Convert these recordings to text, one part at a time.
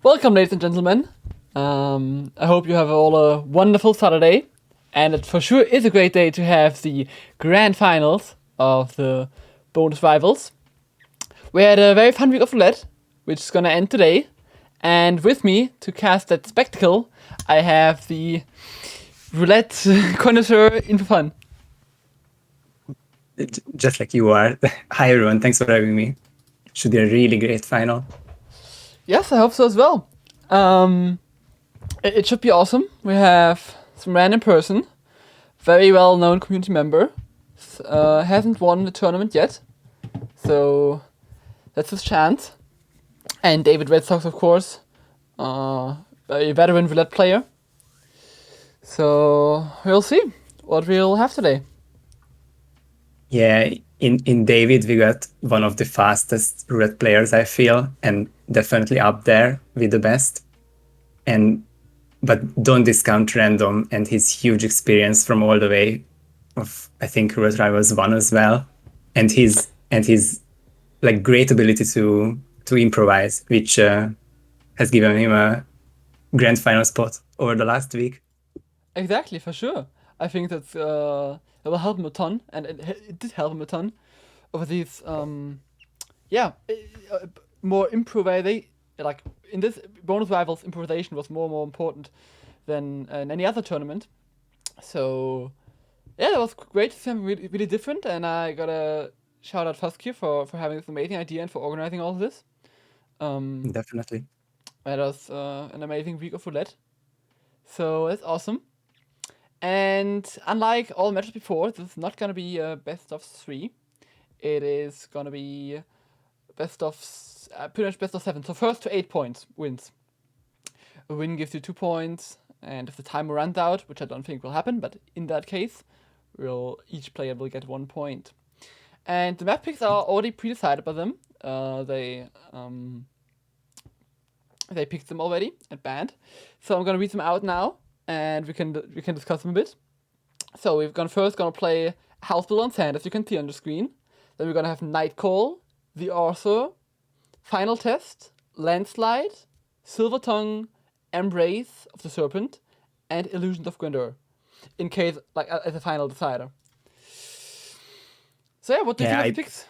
Welcome, ladies and gentlemen. I hope you have all a wonderful Saturday, and it for sure is a great day to have the grand finals of the bonus rivals. We had a very fun week of roulette, which is gonna end today, and with me to cast that spectacle, I have the roulette connoisseur In4Fun. Just like you are. Hi everyone, thanks for having me. Should be a really great final. Yes, I hope so as well. It should be awesome. We have some random person, very well known community member, hasn't won the tournament yet, so that's his chance. And Davidredsox, of course, a veteran roulette player. So we'll see what we'll have today. Yeah, in David we got one of the fastest roulette players, I feel, and definitely up there with the best. But don't discount Random and his huge experience from all the way of, I think, Roulette Rivals 1 as well, and his like great ability to improvise, which has given him a grand final spot over the last week. Exactly, for sure. I think that it will help him a ton, and it did help him a ton over these more improv. Like in this bonus rivals, improvisation was more and more important than in any other tournament. So yeah, that was great to see him really, really different, and I gotta shout out Fusky for having this amazing idea and for organizing all of this. Definitely. That was an amazing week of roulette. So that's awesome. And unlike all matches before, this is not gonna be a best of 3. It is gonna be pretty much best of 7. So first to 8 points wins. A win gives you 2 points, and if the timer runs out, which I don't think will happen, but in that case, each player will get 1 point. And the map picks are already pre-decided by them. They picked them already at band. So I'm gonna read them out now, and we can discuss them a bit. So we're gonna play House Builder on Sand, as you can see on the screen. Then we're gonna have Nightcall, The Author, Final Test, Landslide, Silver Tongue, Embrace of the Serpent, and Illusions of Grandeur. In case, like, as a final decider. So yeah, what do you think of the picks?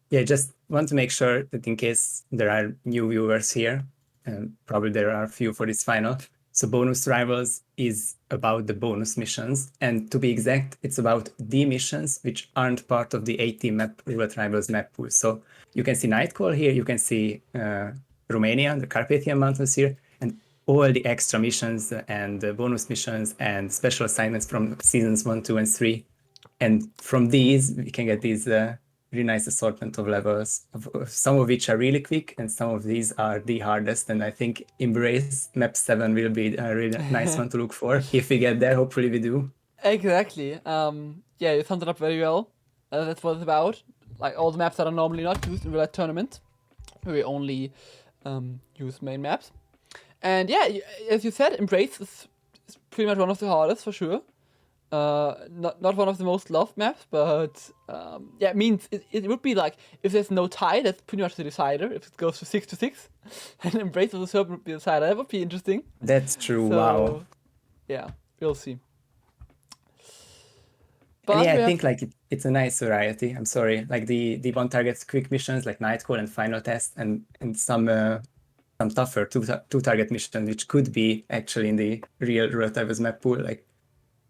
Yeah, just want to make sure that in case there are new viewers here, and probably there are a few for this final. So Bonus Rivals is about the bonus missions, and to be exact, it's about the missions which aren't part of the 18 map Roulette Rivals map pool. So you can see Nightcall here, you can see Romania, the Carpathian Mountains here, and all the extra missions and bonus missions and special assignments from seasons 1, 2, and 3. And from these, we can get these really nice assortment of levels, some of which are really quick, and some of these are the hardest. And I think Embrace Map 7 will be a really nice one to look for. If we get there, hopefully we do. Exactly. Yeah, you summed it up very well. That's what it's about. Like all the maps that are normally not used in roulette tournament, we only use main maps. And yeah, as you said, Embrace is pretty much one of the hardest for sure. Not one of the most loved maps, but yeah, it means it would be like if there's no tie, that's pretty much the decider. If it goes to 6-6, and Embrace of the Serpent would be the decider. That would be interesting. That's true. So, wow. Yeah, we'll see. But yeah, I think like it's a nice variety. I'm sorry, like the one target quick missions like Nightcall and Final Test, and some tougher two target missions which could be actually in the real Roulette Rivals map pool, like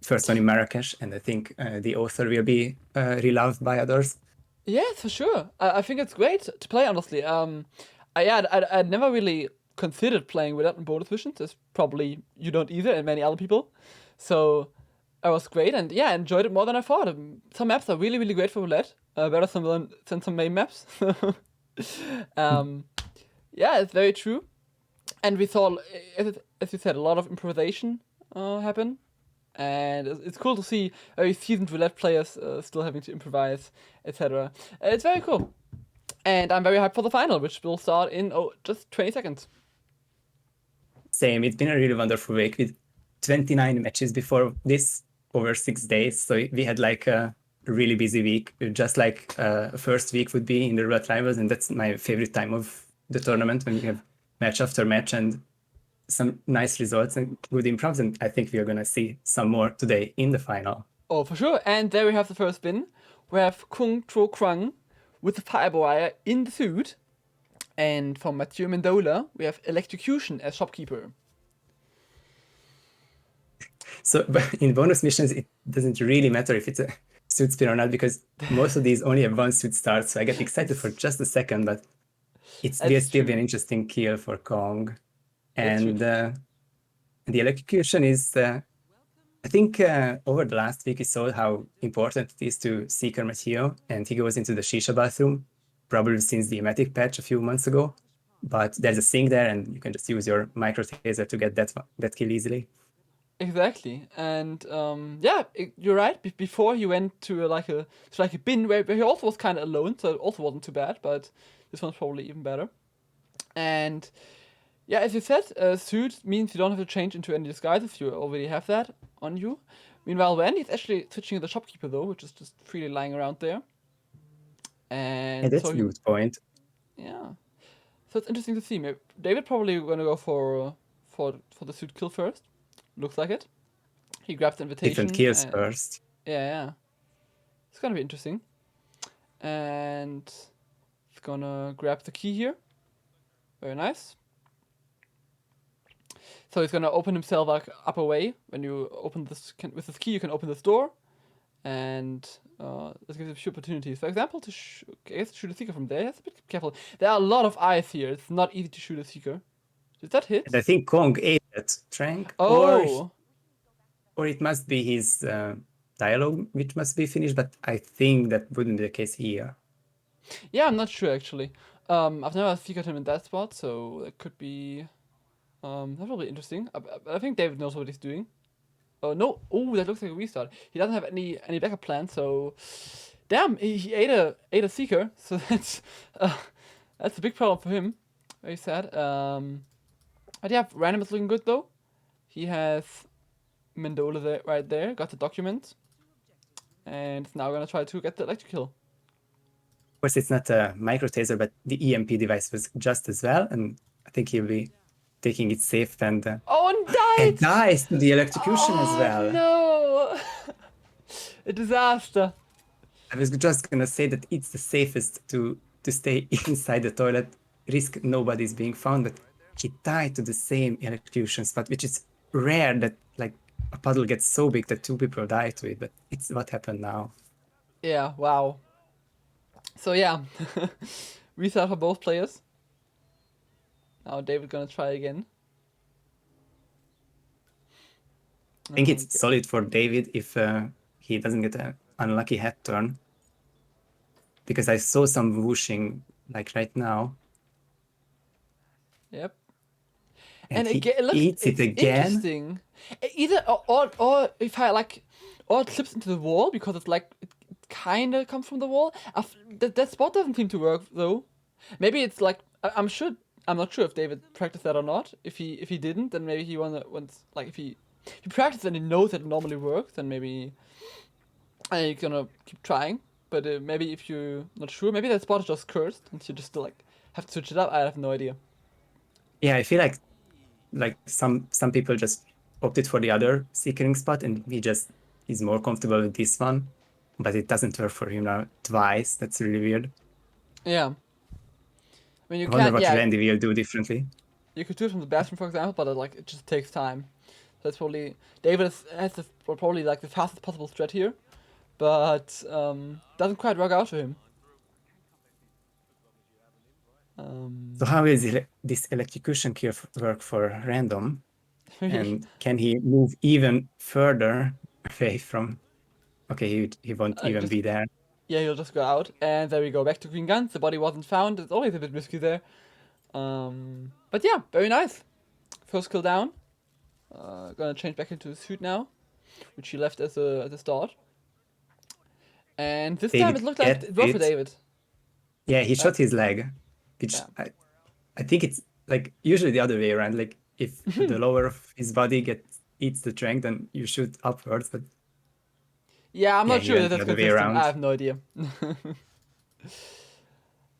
first one in Marrakesh, and I think the Author will be reloved by others. Yeah, for sure. I think it's great to play, honestly. I'd never really considered playing without bonus missions, as probably you don't either, and many other people. So it was great, and yeah, I enjoyed it more than I thought. Some maps are really, really great for roulette, better than some main maps. Yeah, it's very true. And we saw, as you said, a lot of improvisation happen. And it's cool to see very seasoned roulette players still having to improvise, etc. It's very cool. And I'm very hyped for the final, which will start in just 20 seconds. Same, it's been a really wonderful week with 29 matches before this over 6 days. So we had like a really busy week, just like first week would be in the Roulette Rivals, and that's my favorite time of the tournament when you have match after match and some nice results and good improvs. And I think we are going to see some more today in the final. Oh, for sure. And there we have the first win. We have Kung Tro Krung with the fiber wire in the suit. And from Mathieu Mendola, we have Electrocution as shopkeeper. So in bonus missions, it doesn't really matter if it's a suit spin or not, because most of these only have one suit start. So I get excited for just a second, but it's will still be an interesting kill for Kong. And the electrocution is, I think over the last week, we saw how important it is to Seeker Mathieu, and he goes into the Shisha bathroom, probably since the Emetic patch a few months ago. But there's a sink there, and you can just use your micro taser to get that kill easily. Exactly, and you're right. Before he went to like a bin where he also was kind of alone, so it also wasn't too bad. But this one's probably even better. And yeah, as you said, suit means you don't have to change into any disguises. You already have that on you. Meanwhile, Wendy's actually switching to the shopkeeper though, which is just freely lying around there. And that's a good point. Yeah, so it's interesting to see. Maybe David probably gonna go for the suit kill first. Looks like it. He grabs the invitation. Different kills first. Yeah. It's gonna be interesting. And he's gonna grab the key here. Very nice. So he's gonna open himself like up away. When you open this with this key, you can open this door, and this gives you a few opportunities. For example, to shoot a seeker from there. You have to be careful. There are a lot of eyes here. It's not easy to shoot a seeker. Did that hit? And I think Kong ate that trank. Oh. Or it must be his dialogue, which must be finished. But I think that wouldn't be the case here. Yeah, I'm not sure actually. I've never figured him in that spot, so it could be that's probably interesting. I think David knows what he's doing. Oh no! Oh, that looks like a restart. He doesn't have any backup plan, so damn, he ate a seeker. So that's a big problem for him. Very sad. But yeah, Random is looking good though. He has Mendola there, right there. Got the document, and is now gonna try to get the electric kill. Of course, it's not a micro taser, but the EMP device was just as well, and I think he'll be taking it safe and and died! And dies to the electrocution as well. No! A disaster. I was just gonna say that it's the safest to stay inside the toilet, risk nobody's being found, but he died to the same electrocution spot, which is rare that like a puddle gets so big that two people die to it, but it's what happened now. Yeah, wow. So yeah, restart for both players. Now David gonna try again. I think it's solid for David if he doesn't get an unlucky head turn, because I saw some whooshing like right now. Yep. And he again, eats it again. Interesting. Either or if I like, or it slips into the wall because it's like it kind of comes from the wall. That spot doesn't seem to work though. Maybe it's like I'm not sure if David practiced that or not. If he didn't, then maybe he wants like if he practiced and he knows that it normally works, then maybe he's gonna keep trying. But maybe if you're not sure, maybe that spot is just cursed and you just like have to switch it up. I have no idea. Yeah, I feel like some people just opted for the other seekering spot and he's more comfortable with this one, but it doesn't work for him now twice. That's really weird. Yeah. I mean, I wonder what Randy will do differently. You could do it from the bathroom, for example, but it just takes time. So it's probably David has probably like the fastest possible strat here, but doesn't quite work out for him. So how is this electrocution kill work for Random? And can he move even further away from? Okay, he won't even be there. Yeah, he'll just go out, and there we go. Back to green guns. The body wasn't found. It's always a bit risky there. But yeah, very nice. First kill down. Gonna change back into his suit now, which he left as a start. And this time it looked like it worked for David. Yeah, he shot his leg, which I think it's like usually the other way around. Like if the lower of his body eats the trank, then you shoot upwards. But yeah, I'm not sure that's consistent. I have no idea.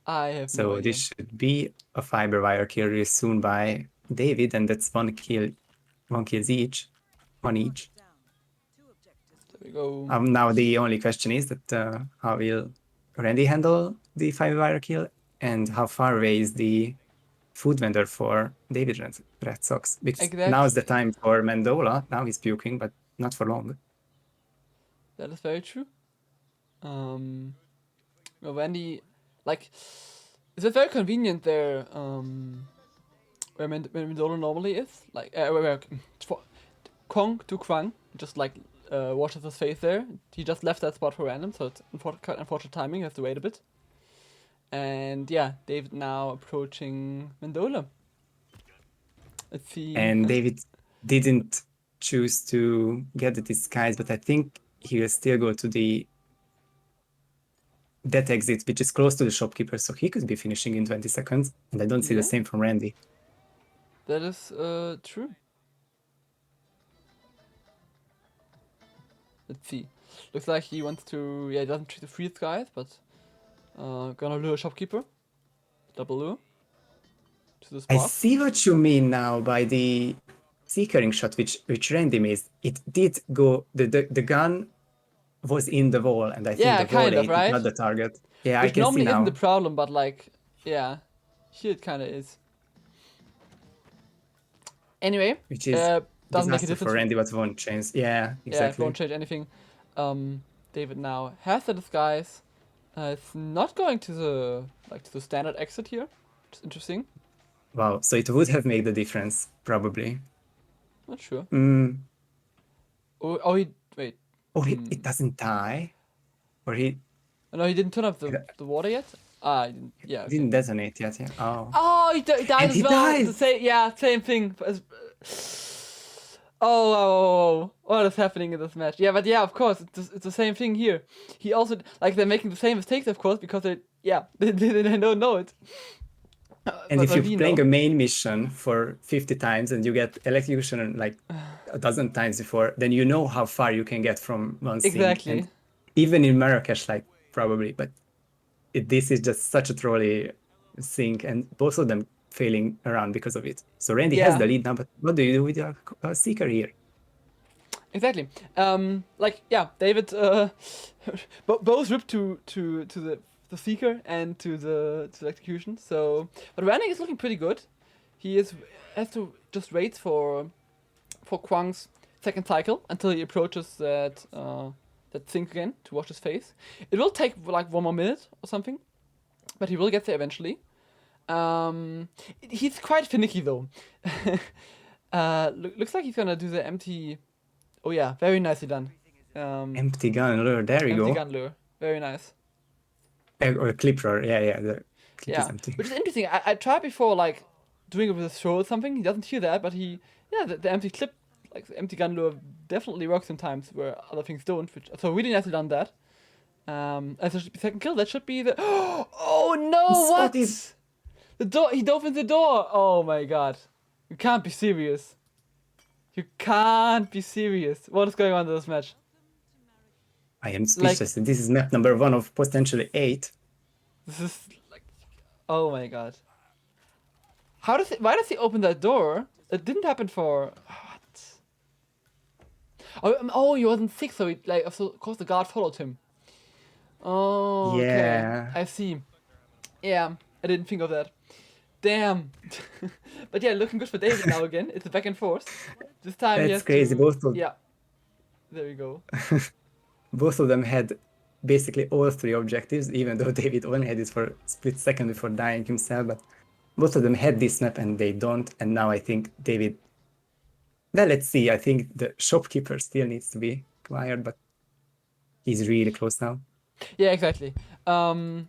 I have no So idea. this should be a fiber wire kill really soon by David, and that's one kills each, one each. There we go. Now the only question is that how will Randy handle the fiber wire kill, and how far away is the food vendor for Davidredsox? Because now's the Exactly. time for Mandola. Now he's puking, but not for long. That is very true. Well, Wendy, like, it's very convenient there. Where Mendola normally is, like, where Kong to Kwang just like washes his face there. He just left that spot for random, so it's unfortunate timing. You have to wait a bit. And yeah, David now approaching Mendola. Let's see. And David didn't choose to get the disguise, but I think he will still go to that exit, which is close to the shopkeeper, so he could be finishing in 20 seconds. And I don't see Yeah. the same from Randy. That is true. Let's see. Looks like he wants to. Yeah, he doesn't try to freeze guys, but gonna lure shopkeeper. Double lure. To the I spot. see what you mean now by the seekering shot, which Randy missed. It did go. The gun was in the wall, and I think Yeah, the wall kind of, ate it, right? not the target. Yeah, I Which can see normally isn't the now. problem, but like, yeah, here it kind of is. Anyway, Which is doesn't make a disaster for difference. Randy, but won't change. Yeah, Yeah, it won't exactly. change anything. David now has the disguise. It's not going to the standard exit here, which is interesting. Wow. So it would have made the difference, probably. Not sure. Mm. Oh, he wait. Or it doesn't die, or he No, he didn't turn off the water yet. Ah, yeah, okay. didn't detonate yet. Yeah. Oh. Oh, he died And as he well. died! The same, yeah, same thing. Oh, what is happening in this match? Yeah, but yeah, of course, it's the same thing here. He also like they're making the same mistakes, of course, because they don't know it. And But if you're we playing know. a main mission for 50 times and you get electrocution like a dozen times before, then you know how far you can get from one thing. And Exactly. even in Marrakesh, like probably, but this is just such a trolley thing, and both of them failing around because of it. So Randy has Yeah. the lead now, but what do you do with your seeker here? Exactly. Like yeah, David. Both ripped to the seeker and to the execution. So, but Ranning is looking pretty good. He has to just wait for Kwang's second cycle until he approaches that thing again to wash his face. It will take like 1 more minute or something, but he will get there eventually. He's quite finicky though. Looks like he's gonna do the empty. Oh yeah, very nicely done. Empty gun lure, there you Empty go. gun lure, very nice. Or a clip roar, yeah, the clip is Yeah, empty. which is interesting. I tried before like doing it with a throw or something. He doesn't hear that, but the empty clip, like the empty gun lure, definitely works sometimes where other things don't. So really nicely done that. As a second kill, that should be the. Oh no! What? Spotted. The door. He dove in the door. Oh my god! You can't be serious. You can't be serious. What is going on in this match? I am speechless. This is map number 1 of potentially 8. This is like, oh my god. Why does he open that door? It didn't happen for what? Oh, he wasn't sick, so of course the guard followed him. Oh, okay, Yeah. I see. Yeah, I didn't think of that. Damn. But yeah, looking good for David now again. It's a back and forth. This time he That's has crazy. to. Yeah. There we go. Both of them had basically all 3 objectives, even though David only had it for a split second before dying himself. But both of them had this map and they don't. And now I think David. Well, let's see. I think the shopkeeper still needs to be acquired, but he's really close now. Yeah, exactly. And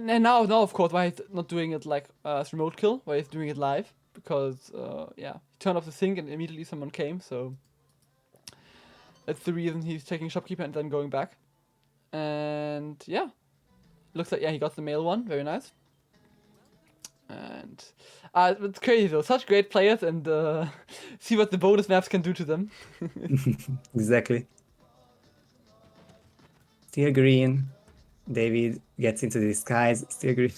now of course why he's not doing it like as remote kill, why he's doing it live, because he turned off the sync and immediately someone came, so that's the reason he's taking shopkeeper and then going back. And yeah, looks like he got the male one, very nice. And it's crazy though, such great players, and see what the bonus maps can do to them. Exactly. Still green. David gets into the disguise, still green.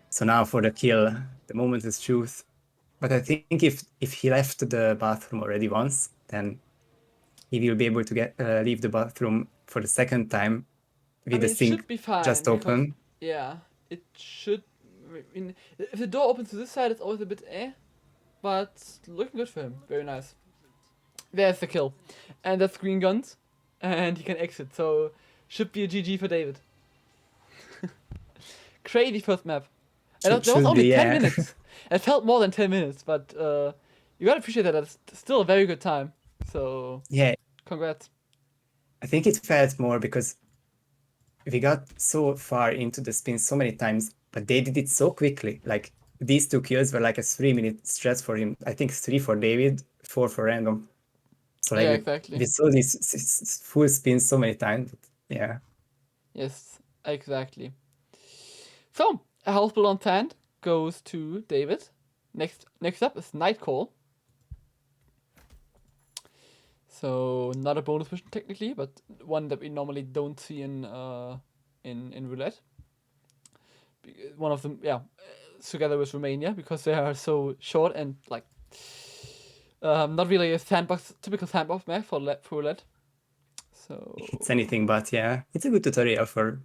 So now for the kill, the moment is truth. But I think if he left the bathroom already once, then he will be able to get leave the bathroom for the second time with I the mean, it sink should be fine just because open. yeah, it should. I mean, if the door opens to this side, it's always a bit but looking good for him. Very nice. There's the kill, and that's green guns, and he can exit. So should be a GG for David. Crazy first map. And there was Should only be, 10 yeah. minutes. It felt more than 10 minutes, but you gotta appreciate that. That's still a very good time. So Yeah, congrats. I think it felt more because we got so far into the spin so many times, but they did it so quickly. Like these two kills were like a 3 minute stretch for him. I think 3 for David, 4 for random. So like Yeah, exactly. we saw these full spins so many times. Yeah. Yes, exactly. So a health pool on 10 goes to David. Next up is Nightcall. So not a bonus mission technically, but one that we normally don't see in roulette. One of them, yeah, together with Romania because they are so short and like not really a typical sandbox map for roulette. So It's anything but, yeah. It's a good tutorial for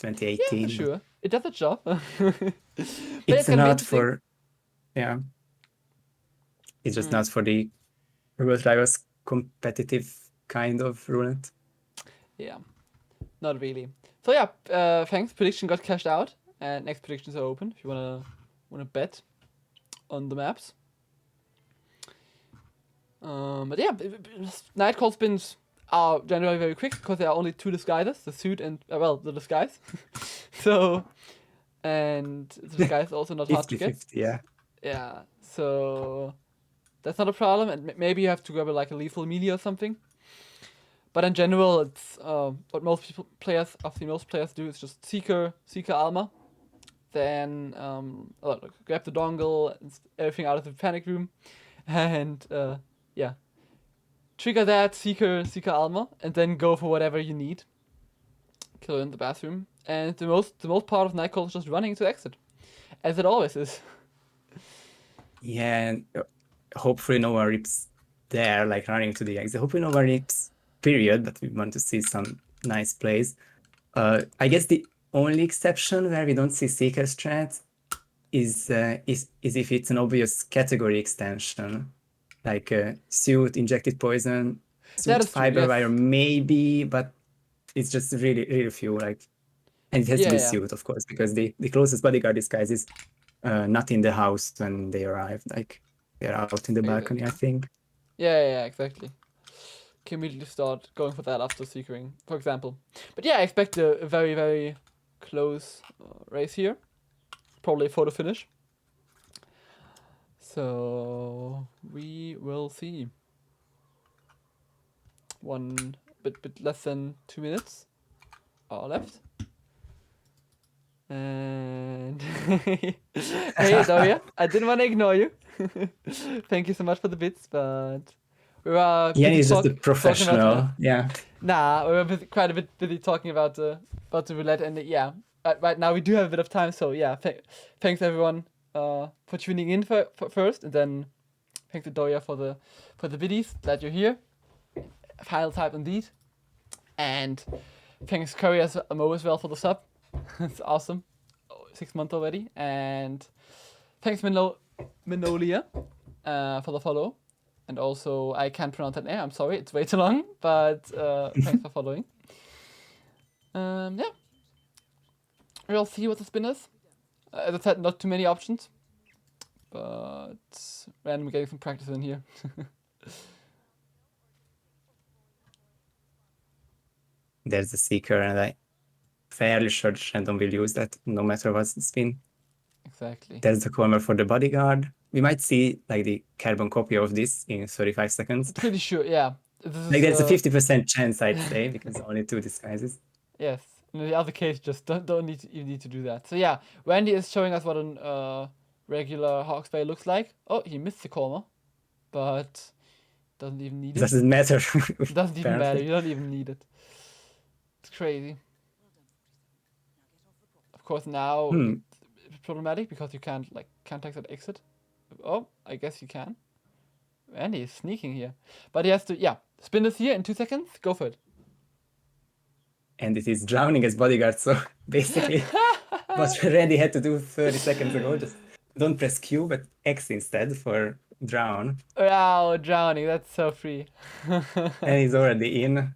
yeah, 2018. for sure, it does the job. But It's it's gonna be not interesting. for, yeah. It's just not for the World Rivals competitive kind of roulette. Yeah, not really. So yeah, thanks. Prediction got cashed out, and next predictions are open. If you wanna bet on the maps. But yeah, Nightcall spins are generally very quick because there are only two disguises: the suit and the disguise. So, and the disguise is also not hard to get. 50-50, yeah. Yeah, so that's not a problem. And maybe you have to grab like a lethal melee or something. But in general, it's what most players do is just Seeker Alma, then grab the dongle, and everything out of the panic room, and yeah, trigger that Seeker Alma, and then go for whatever you need. Kill in the bathroom, and the most part of Nightcall is just running to exit, as it always is. Yeah, and hopefully no one rips there, like running to the exit. Hopefully no one rips, period, but we want to see some nice plays. I guess the only exception where we don't see Seeker strat is if it's an obvious category extension, like suit, injected poison, That suit, is true. fiber Yes. wire, maybe, but it's just really few. Like, and it has to be Yeah. suit, of course, because the closest bodyguard disguise is not in the house when they arrive. Like they're out in the balcony, I think. Yeah, exactly. Can immediately start going for that after seekering, for example. But yeah, I expect a very, very close race here. Probably photo finish. So we will see. One bit less than 2 minutes are left. And hey Daria, I didn't want to ignore you. Thank you so much for the bits, but we were Yeah, busy he's just a talking about professional. Yeah. Nah, we were quite a bit busy talking about the roulette, and yeah, right now we do have a bit of time. So yeah, thanks everyone for tuning in for first, and then thanks to Doria for the biddies. Glad you're here. Final type indeed, and thanks Curry as Mo as well for the sub. It's awesome. 6 months already, and thanks Minolia for the follow. And also, I can't pronounce that name. I'm sorry, it's way too long. But thanks for following. Yeah, we'll see what the spin is. As I said, not too many options, but randomly getting some practice in here. There's the seeker, and I fairly sure Shandon will use that no matter what's the spin. Exactly. There's the corner for the bodyguard. We might see like the carbon copy of this in 35 seconds. Pretty sure, yeah. Like there's a 50% chance, I'd say, because only 2 disguises. Yes. In the other case, just don't need to do that. So yeah, Randy is showing us what a regular Hawksbay looks like. Oh, he missed the corner, but doesn't even need it. Doesn't matter. Doesn't even matter. apparently. You don't even need it. It's crazy. Of course, now Hmm. it's problematic because you can't exit exit. Oh, I guess you can. Andy is sneaking here, but he has to spin this here in 2 seconds. Go for it. And it is drowning as bodyguard, so basically what Randy had to do 30 seconds ago, just don't press Q, but X instead for drown. Wow, drowning. That's so free. And he's already in.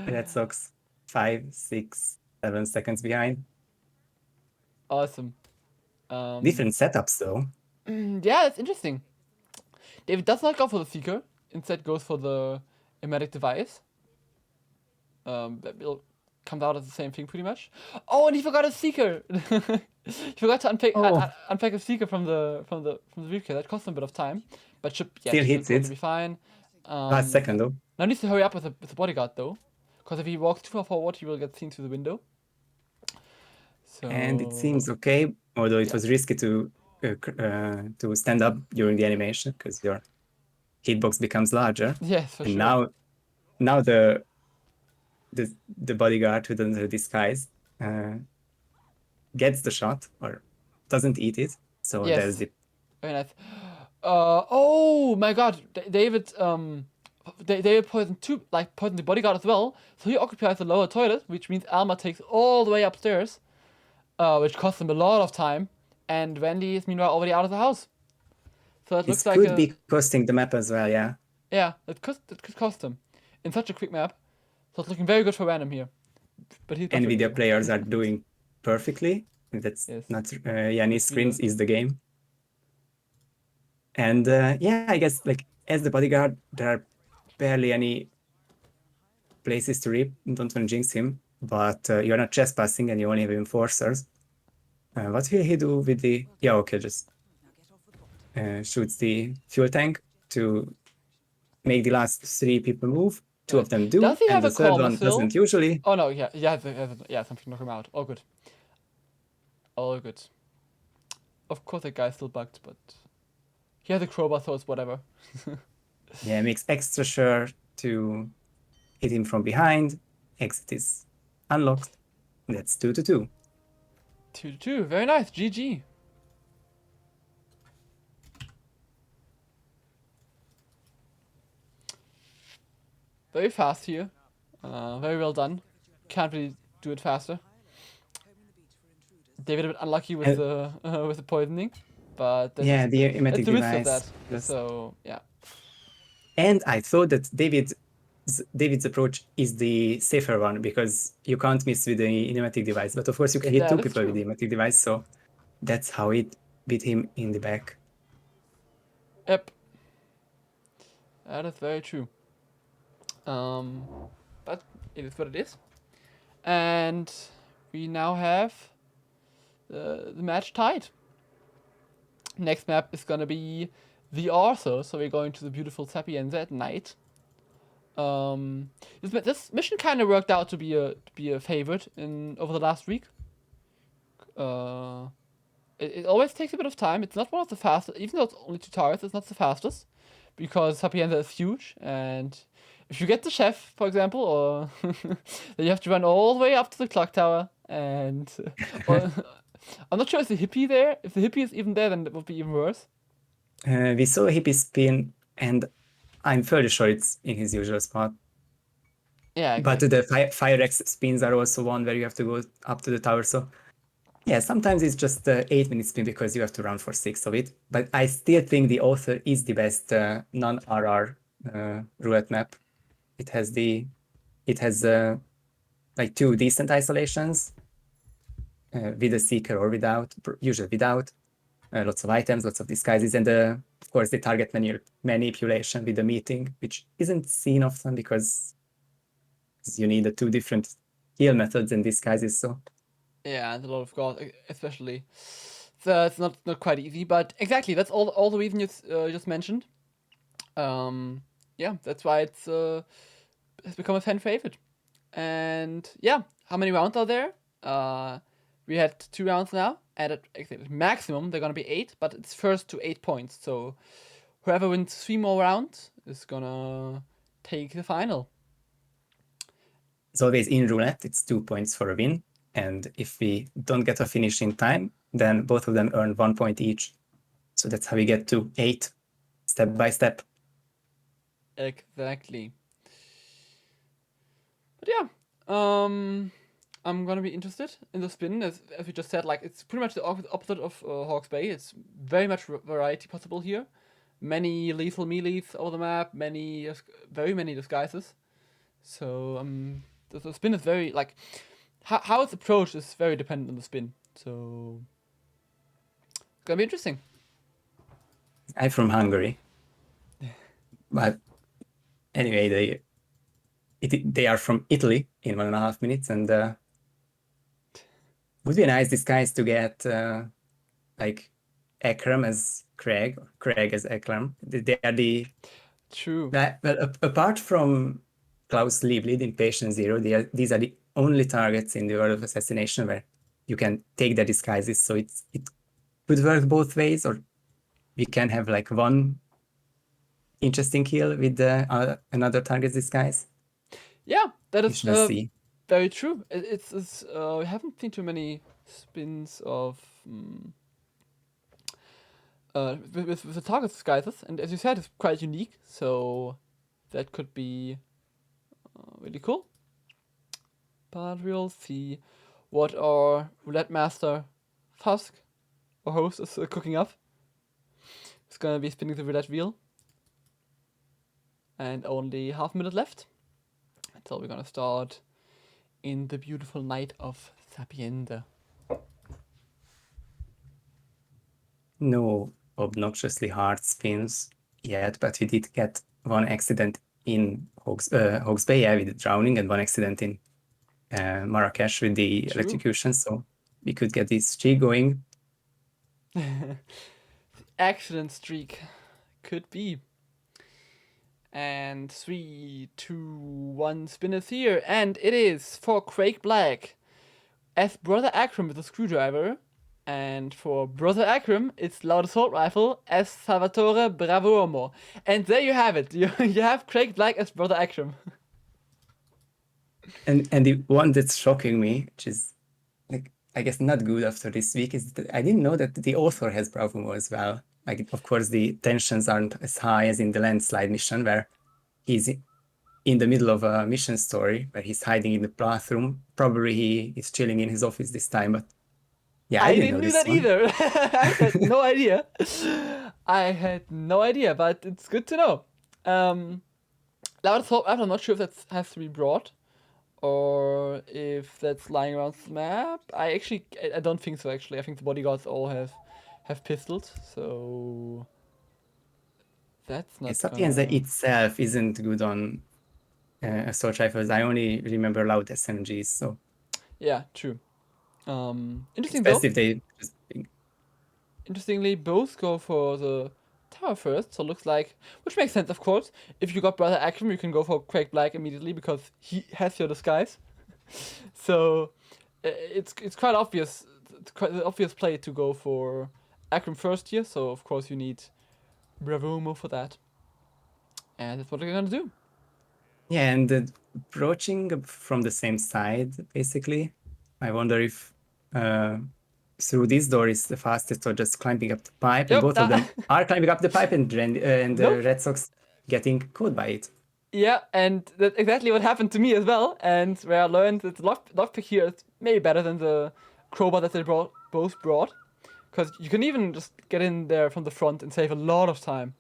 Red Sox 5, 6, 7 seconds behind. Awesome. Different setups though. Yeah, it's interesting. David does not go for the Seeker. Instead, goes for the Emetic device. That will comes out as the same thing pretty much. Oh, and he forgot a Seeker. He forgot to unpack a Seeker from the briefcase. That cost him a bit of time, but should Still hits totally it. be fine. Last second though. Now he needs to hurry up with the bodyguard though, because if he walks too far forward, he will get seen through the window. So And it seems okay, although it was risky to stand up during the animation because your hitbox becomes larger. yes, for And sure. now the bodyguard who doesn't have disguise gets the shot or doesn't eat it. So Yes. there's the Very nice. Oh my God, David. David poisoned the bodyguard as well. So he occupies the lower toilet, which means Alma takes all the way upstairs, which costs him a lot of time. And Wendy is meanwhile already out of the house. So it looks this like could be costing the map as well, yeah. yeah, it could cost him in such a quick map. So it's looking very good for Random here. But he's NVIDIA players are doing perfectly. That's Yes. not Yannis screens is the game. And yeah, I guess like as the bodyguard, there are barely any places to rip. Don't want to jinx him, but you're not trespassing and you only have enforcers. What will he do with the? Yeah, okay, just shoots the fuel tank to make the last 3 people move. 2 of them do, Does he and have the a third coma one still? doesn't usually. Oh no, yeah, something knock him out. All good. All good. Of course, that guy's still bugged, but he has a crowbar, so it's whatever. Yeah, makes extra sure to hit him from behind. Exit is unlocked. That's 2-2. 2-2. Very nice. GG. Very fast here. Very well done. Can't really do it faster. David a bit unlucky with the poisoning, but yeah, the emetic the risk of device. that. So yeah. And I thought that David's approach is the safer one because you can't miss with the pneumatic device. But of course, you can hit 2 people with the pneumatic device, so that's how it beat him in the back. Yep. That is very true. But it is what it is. And we now have the match tied. Next map is gonna be the Arthur, so we're going to the beautiful Sapienza at night. This mission kind of worked out to be a favorite over the last week. It always takes a bit of time. It's not one of the fastest, even though it's only 2 towers. It's not the fastest because Sapienza is huge, and if you get the chef, for example, or then you have to run all the way up to the clock tower, and I'm not sure if the hippie there. If the hippie is even there, then it would be even worse. We saw a hippie spin, and I'm fairly sure it's in his usual spot. Yeah, exactly. But the Fire X spins are also one where you have to go up to the tower. So yeah, sometimes it's just 8-minute spin because you have to run for 6 of it. But I still think the Author is the best non-RR roulette map. It has like 2 decent isolations with a Seeker or without, usually without. Lots of items, lots of disguises, and of course the target manipulation with the meeting, which isn't seen often because you need the 2 different heal methods and disguises. So yeah, and a lot of guards, especially. So it's not quite easy, but exactly that's all the reason you just mentioned. Yeah, that's why it's has become a fan favorite. And yeah, how many rounds are there? We had 2 rounds now. At maximum, they're gonna be 8, but it's first to 8 points. So whoever wins 3 more rounds is gonna take the final. it's always in roulette. It's 2 points for a win. And if we don't get a finish in time, then both of them earn 1 point each. So that's how we get to 8 step by step. Exactly. But yeah, I'm gonna be interested in the spin, as we just said. Like, it's pretty much the opposite of Hawke's Bay. It's very much variety possible here. Many lethal melees over the map, very many disguises. So the spin is very like how it's approached is very dependent on the spin. So it's gonna be interesting. I'm from Hungary, but anyway, they are from Italy in 1.5 minutes, and would be a nice disguise to get like Ekram as Craig, or Craig as Ekram. They are the True. well, apart from Klaus Liebleed in Patient Zero, these are the only targets in the world of assassination where you can take the disguises. So it could work both ways, or we can have like one interesting kill with another target's disguise. Yeah, that We is shall see. very true. It's we haven't seen too many spins of with the target disguises, and as you said, it's quite unique. So that could be really cool. But we'll see what our roulette master Fusk, our host, is cooking up. He's gonna be spinning the roulette wheel, and only half a minute left until we're gonna start in the beautiful night of Sapienza. No obnoxiously hard spins yet, but we did get one accident in Hawke's Bay with the drowning, and one accident in Marrakesh with the True. electrocution. So we could get this streak going. Accident streak could be. And 3, 2, 1 spin is here, and it is for Craig Black as Brother Akram with a screwdriver, and for Brother Akram, it's Loud Assault Rifle as Salvatore Bravouomo. And there you have it. You have Craig Black as Brother Akram. And the one that's shocking me, which is like I guess not good after this week, is that I didn't know that the author has Bravouomo as well. Like, of course, the tensions aren't as high as in the landslide mission, where he's in the middle of a mission story where he's hiding in the bathroom. Probably he is chilling in his office this time, but yeah, I didn't know do this that one. either. I had no idea. I had no idea, but it's good to know. Loud Assault Rifle, I'm not sure if that has to be brought or if that's lying around the map. I don't think so. Actually, I think the bodyguards all have pistols, so that's not. Sapienza itself isn't good on assault rifles. I only remember loud SMGs, so Yeah, true. Interesting it's best though. if they just Interestingly, both go for the tower first, so it looks like, which makes sense, of course. If you got Brother Akram, you can go for Craig Black immediately because he has your disguise. So it's quite obvious. It's quite the obvious play to go for Akram first here. So of course you need Bravouomo for that, and that's what we're gonna do. Yeah, and approaching from the same side, basically. I wonder if through this door is the fastest, or just climbing up the pipe, and Yep, both of them are climbing up the pipe, and Nope. Red Sox getting caught by it. Yeah, and that's exactly what happened to me as well. And where I learned that the lockpick here is maybe better than the crowbar that they both brought. Because you can even just get in there from the front and save a lot of time.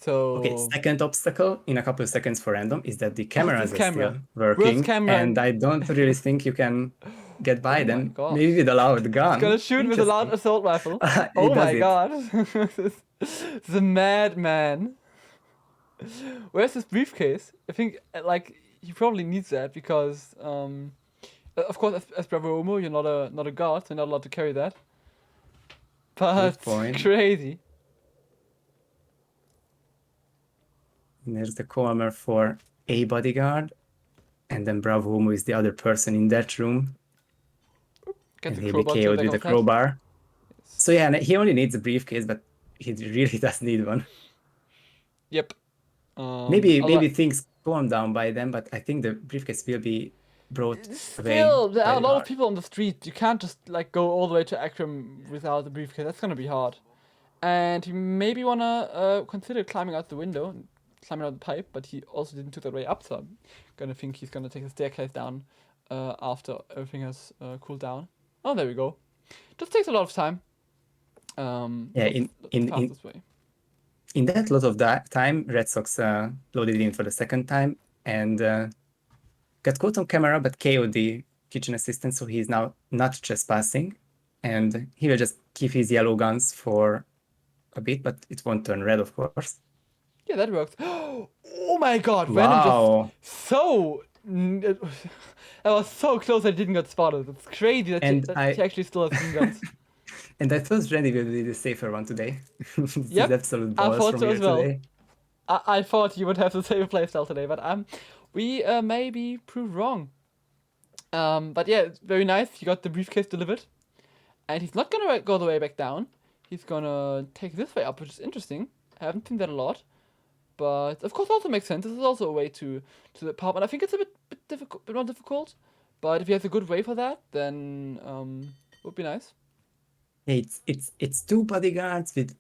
So Okay, second obstacle in a couple of seconds for random is that the cameras this are camera. still working, camera and I don't really think you can get by Oh my them. God. Maybe with a loud gun. It's gonna shoot with a loud Interesting. assault rifle. It Oh does my it. god. The madman. Where's his briefcase? I think like he probably needs that because of course as Bravouomo you're not a guard, so you're not allowed to carry that. But point. crazy. And there's the Colmer for a bodyguard, and then Bravouomo is the other person in that room. Get And the he'll be crowbar to KO'd the with back a of that. crowbar. So yeah, and he only needs a briefcase, but he really does need one. Yep. Maybe things calm down by then, but I think the briefcase will be brought away Still, there are a very lot of hard. people on the street. You can't just like go all the way to Akram without the briefcase. That's gonna be hard. And he maybe wanna consider climbing out the window, and climbing out the pipe, but he also didn't take that way up. So I'm gonna think he's gonna take the staircase down after everything has cooled down. Oh, there we go. Just takes a lot of time. Yeah, So it's the fastest way. in that lot of time, Red Sox loaded in for the second time and got caught on camera, but KO'd the kitchen assistant, so he's now not trespassing, and he will just keep his yellow guns for a bit, but it won't turn red, of course. Yeah, that works. Oh my god, Venom Wow. just so... That was so close I didn't get spotted. It's crazy that, And he actually still has green guns. And I thought Randy will be the safer one today. This is Yep, absolute I balls thought from so here as well. today. I thought you would have the same playstyle today, but we maybe proved wrong. But yeah, it's very nice. He got the briefcase delivered, and he's not gonna go the way back down. He's gonna take this way up, which is interesting. I haven't seen that a lot, but of course also makes sense. This is also a way to the apartment. I think it's a bit difficult, bit more difficult, but if he has a good way for that, then would be nice. Yeah, it's two bodyguards with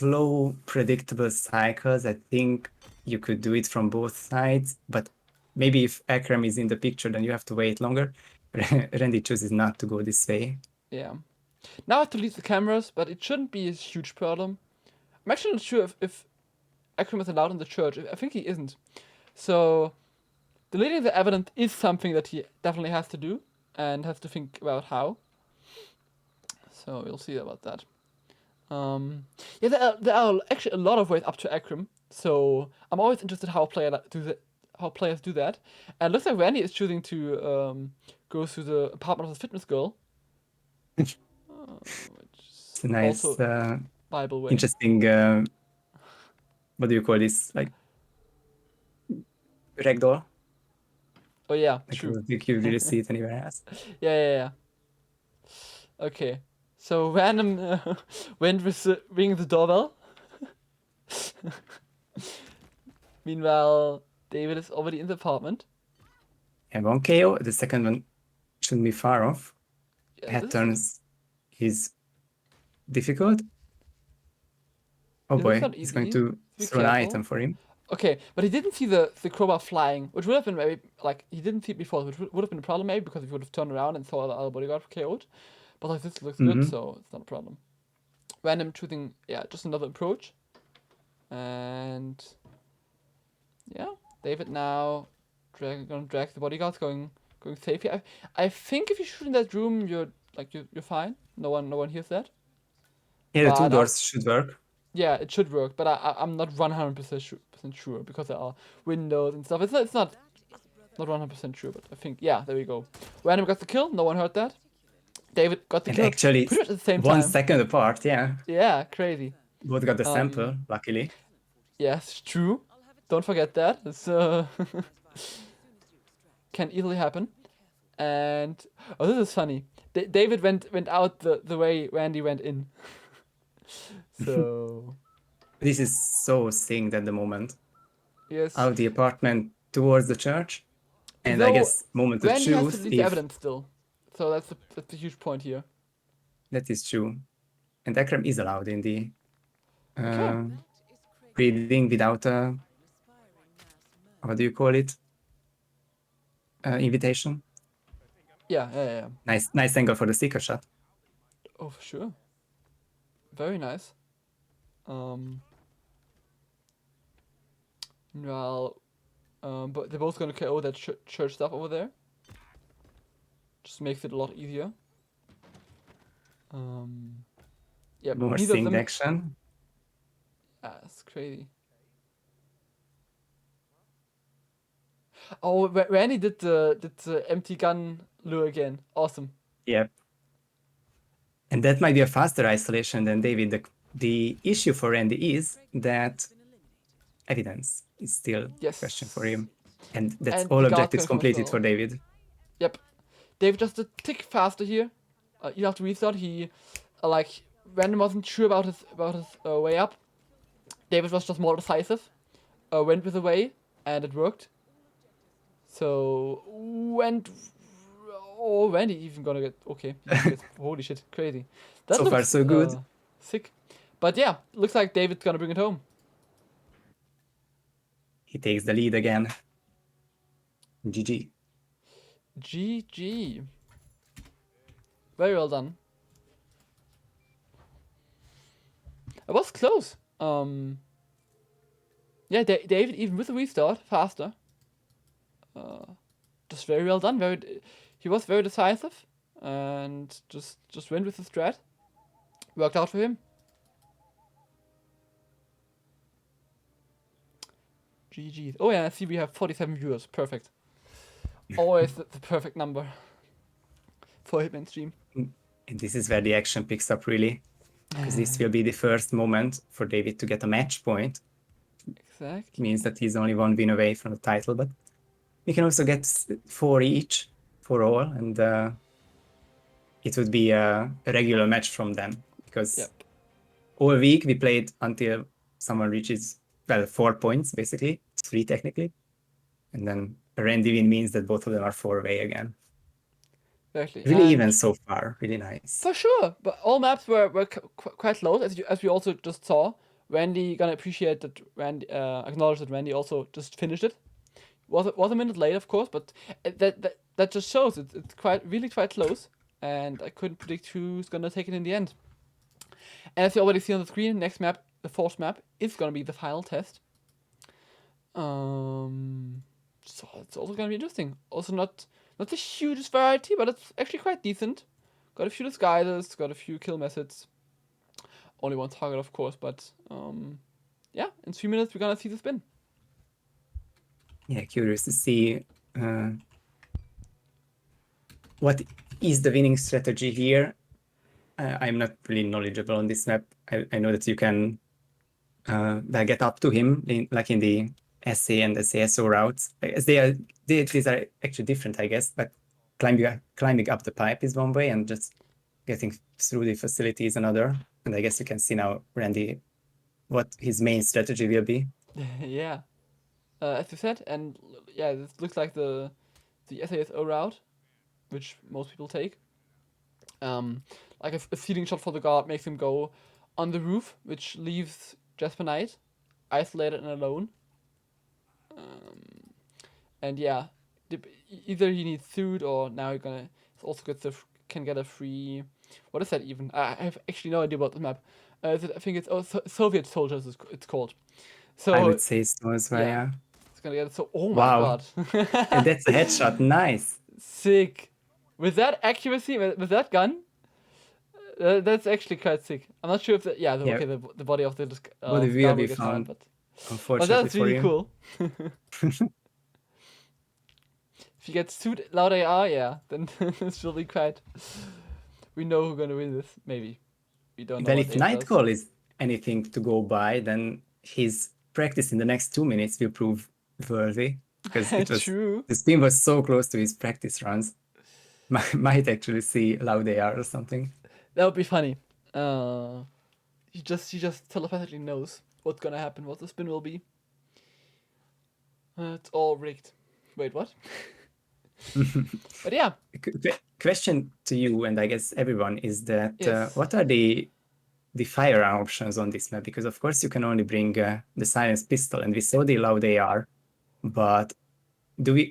low predictable cycles. I think you could do it from both sides, but maybe if Akram is in the picture, then you have to wait longer. Randy chooses not to go this way. Yeah. Now I have to leave the cameras, but it shouldn't be a huge problem. I'm actually not sure if Akram is allowed in the church. I think he isn't. So, deleting the evidence is something that he definitely has to do, and has to think about how. So, we'll see about that. Yeah, there are actually a lot of ways up to Akram. So, I'm always interested how players do that. And it looks like Randy is choosing to go through the apartment of the fitness girl. Which It's a nice, also Bible way. interesting, what do you call this? Like, ragdoll? Oh yeah, Like, true. you really see it anywhere else. Yeah. Okay. So random went with ringing the doorbell. Meanwhile, David is already in the apartment. And one KO, the second one shouldn't be far off. Yeah, Patterns is difficult. Oh This boy, is not he's going easy. to Be throw an careful. item for him. Okay, but he didn't see the crowbar flying, which would have been maybe like he didn't see it before, which would have been a problem maybe because he would have turned around and saw the other bodyguard KO'd. But like this looks good, so it's not a problem. Random choosing, yeah, just another approach. And yeah, David now gonna drag the bodyguards going safely. I think if you shoot in that room, you're fine. No one hears that. Yeah, the two But doors should work. yeah, it should work. But I'm not 100% sure because there are windows and stuff. It's not 100% sure, but I think yeah, there we go. Random got the kill. No one heard that. David got the And kill. actually, Pretty much at the same 1 time. second apart, yeah. Yeah, crazy. Both got the sample, luckily. Yes, true. Don't forget that. It's can easily happen. And oh, this is funny. David went out the way Randy went in. So This is so synced at the moment. yes. Out the apartment towards the church. And I Though guess moment of Randy has to truth, leave the if evidence still. So that's a huge point here. that is true. And Akram is allowed in the Okay. reading without a, what do you call it? Invitation. Yeah. Nice angle for the seeker shot. Oh, for sure. Very nice. Well, but they're both gonna KO that church stuff over there. Just makes it a lot easier. Yeah, More neither of synced them. action. It's crazy. Oh, Randy did the empty gun lure again. Awesome. Yep. And that might be a faster isolation than David. The issue for Randy is that evidence is still a question for him. And that's And all the guard's objectives going to come as completed for well. David. Yep. David just a tick faster here. You have to restart. He Random wasn't sure about his way up. David was just more decisive. Went with the way, and it worked. So went Oh, Randy even gonna get okay. He even gets, holy shit, crazy. That So looks far, so good. sick. But yeah, looks like David's gonna bring it home. He takes the lead again. GG. GG. Very well done. It was close. Yeah, David even with the restart faster. Just very well done. He was very decisive, and just went with the strat. Worked out for him. GG. Oh yeah, I see we have 47 viewers. Perfect. Always the perfect number for Hitman stream. And this is where the action picks up really, because this will be the first moment for David to get a match point. Exactly. Means that he's only one win away from the title, but we can also get 4 each for all, and it would be a regular match from them, because all week we played until someone reaches 4 points, basically 3 technically, and then a Randy win means that both of them are 4 away again. Exactly. Really and even so far, really nice. For sure, but all maps were quite close, as we also just saw. Randy gonna appreciate that Randy acknowledge that Randy also just finished it. Was a minute late, of course, but that just shows it's really quite close, and I couldn't predict who's gonna take it in the end. And as you already see on the screen, next map, the fourth map, is gonna be the final test. So it's also gonna be interesting. Also not the hugest variety, but it's actually quite decent. Got a few disguises, got a few kill methods. Only one target, of course, but yeah, in 3 minutes we're gonna see the spin. Yeah, curious to see what is the winning strategy here. I'm not really knowledgeable on this map. I know that you can get up to him in the SA and the CSO routes. As these are actually different, I guess. But climbing up the pipe is one way, and just getting through the facility is another. And I guess you can see now, Randy, what his main strategy will be. Yeah, as you said, and yeah, this looks like the SASO route, which most people take. Like a ceiling shot for the guard makes him go on the roof, which leaves Jasper Knight isolated and alone. And yeah, either he needs food or now he's also can get a free. What is that even? I have actually no idea about the map. I think it's Soviet soldiers. It's called. So I would say so as well. Yeah. It's gonna get it. So oh my Wow. god. And that's a headshot. Nice. Sick. With that accuracy, with that gun, that's actually quite sick. I'm not sure if okay, the body of the body will be found, but unfortunately that's for really you. cool. If you get suit loud AR, yeah, then this will be quite. We know who's gonna win this. Maybe we don't know. Well, if Nightcall is anything to go by, then his practice in the next 2 minutes will prove worthy, because True. The spin was so close to his practice runs. Might actually see loud AR or something. That would be funny. He just telepathically knows what's gonna happen, what the spin will be. It's all rigged. Wait, what? But yeah. Question to you, and I guess everyone, is that what are the firearm options on this map? Because of course you can only bring the silenced pistol, and we saw the loud AR, but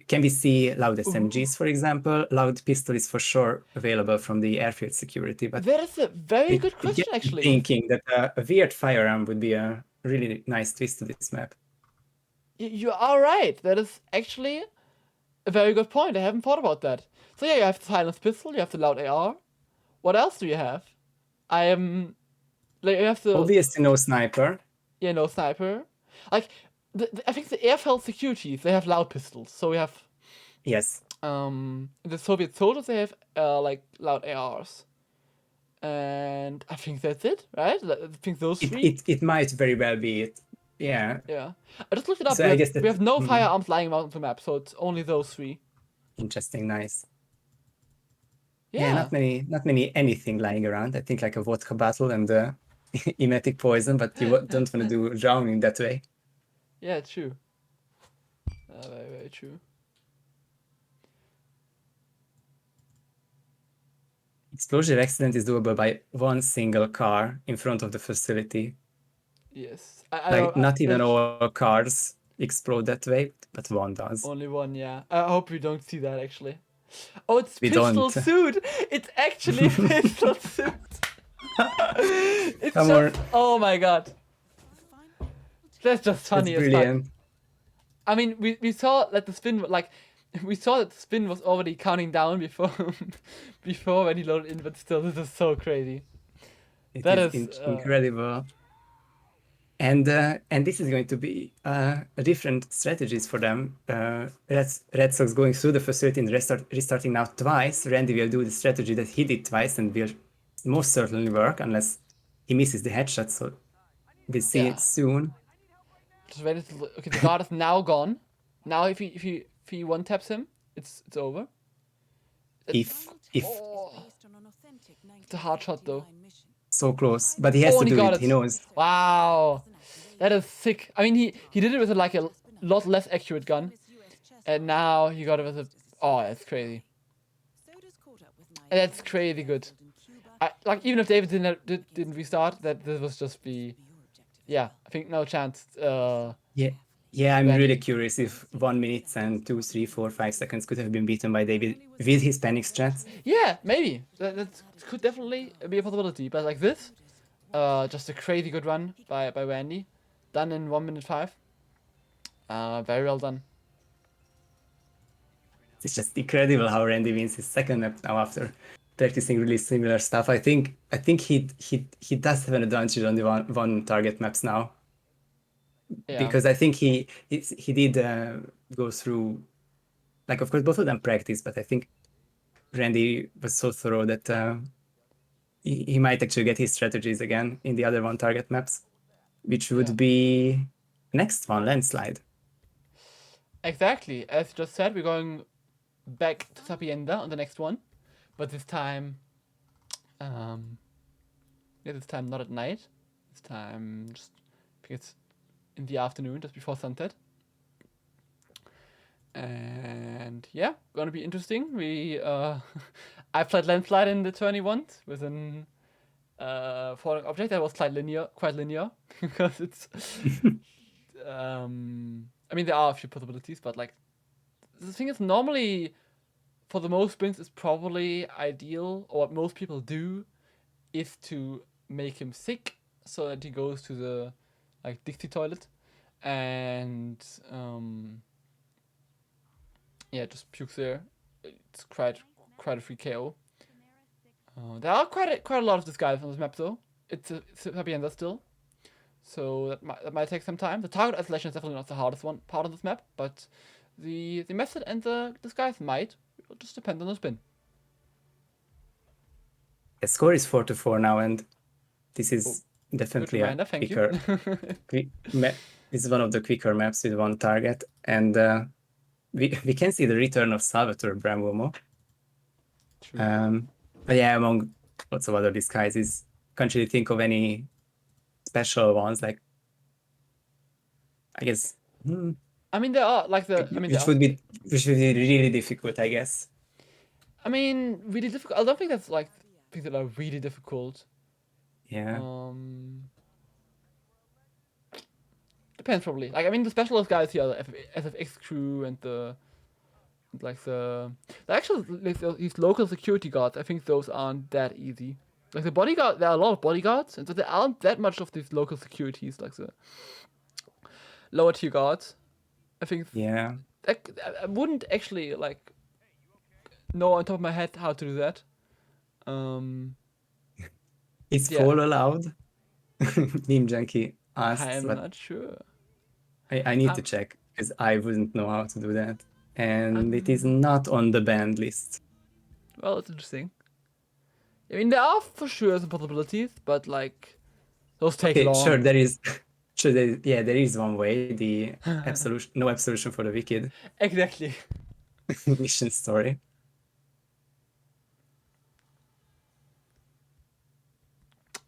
can we see loud SMGs, for example? Loud pistol is for sure available from the airfield security, but that is a very good question, actually. Thinking that a weird firearm would be a really nice twist to this map. You are right. That is actually a very good point. I haven't thought about that. So yeah, you have the silenced pistol, you have the loud AR. What else do you have? You have the obviously no sniper. Yeah, no sniper. Like I think the airfield securities, they have loud pistols. So we have the Soviet soldiers, they have like loud ARs. And I think that's it, right? I think those three. It might very well be it. Yeah. Yeah. I just looked it up. So we have no firearms lying around the map, so it's only those three. Interesting, nice. Yeah, not many anything lying around. I think like a vodka bottle and emetic poison, but you don't want to do drowning that way. Yeah, true. Very, very true. Explosive accident is doable by one single car in front of the facility. Yes. I Like, don't. not even There's all cars explode that way, but one does. only one. Yeah. I hope we don't see that actually. Oh, it's We Pistol don't. Suit. It's actually Pistol Suit. It's Come just. on. Oh my god. That's just That's funny as fuck. brilliant. I mean, we saw that the spin like we saw that the spin was already counting down before before when he loaded in, but still, this is so crazy. It That is is incredible. And this is going to be a different strategies for them. Red Sox going through the facility and restarting now twice. Randy will do the strategy that he did twice and will most certainly work unless he misses the headshot. So we'll see it soon. Just ready to. Okay, the guard is now gone. Now, if he one taps him, it's over. If Oh, it's a hard shot though. so close, but he has to and he do got it. He knows. Wow, that is sick. I mean, he did it with like a lot less accurate gun, and now he got it with a. Oh, that's crazy. That's crazy good. Like even if David didn't restart, that this was just be. Yeah, I think no chance. Yeah, I'm Randy. really curious if 1 minute and 2, 3, 4, 5 seconds could have been beaten by David with his panic strats. Yeah, maybe that could definitely be a possibility. But like this, just a crazy good run by Randy, done in 1 minute 5. Very well done. It's just incredible how Randy wins his second map now after practicing really similar stuff. I think he does have an advantage on the one target maps now. Yeah. Because I think he did go through, like, of course both of them practice, but I think Randy was so thorough that he might actually get his strategies again in the other one target maps, which would be next one, landslide. Exactly. As just said, we're going back to Sapienda on the next one, but this time, this time not at night. This time just I think it's in the afternoon, just before sunset. And yeah, gonna be interesting. We I played landslide in the 21 with an falling object that was quite linear because it's I mean there are a few possibilities, but like the thing is normally for the most spins it's probably ideal, or what most people do is to make him sick so that he goes to the like Dixie toilet and yeah, just pukes there. It's quite a free KO. There are quite a lot of these guys on this map though. It's a Hacienda still, so that might take some time. The target isolation is definitely not the hardest one part of this map, but the method and the disguise might. It'll just depend on the spin. The score is 4-4 now, and this is definitely reminder, a thank quicker. This is one of the quicker maps with one target, and we can see the return of Salvatore Bramomo. But yeah, among lots of other disguises, can't really think of any special ones. Like, I guess. I mean, there are like the. I mean, which would be really difficult, I guess. I mean, really difficult. I don't think that's like things that are really difficult. Yeah. Depends probably. Like I mean, the specialist guys here, the SFX crew and the actual like, these local security guards. I think those aren't that easy. Like the bodyguard, there are a lot of bodyguards, and so there aren't that much of these local securities, like the lower tier guards. I think. Yeah. I wouldn't actually like know on top of my head how to do that. Is fall allowed? Meme Junkie asks. I'm not sure. I need to check because I wouldn't know how to do that, and it is not on the banned list. Well, it's interesting. I mean, there are for sure some possibilities, but like those take long. Sure, there is. Sure, there is one way. The absolution, no absolution for the wicked. Exactly. Mission story.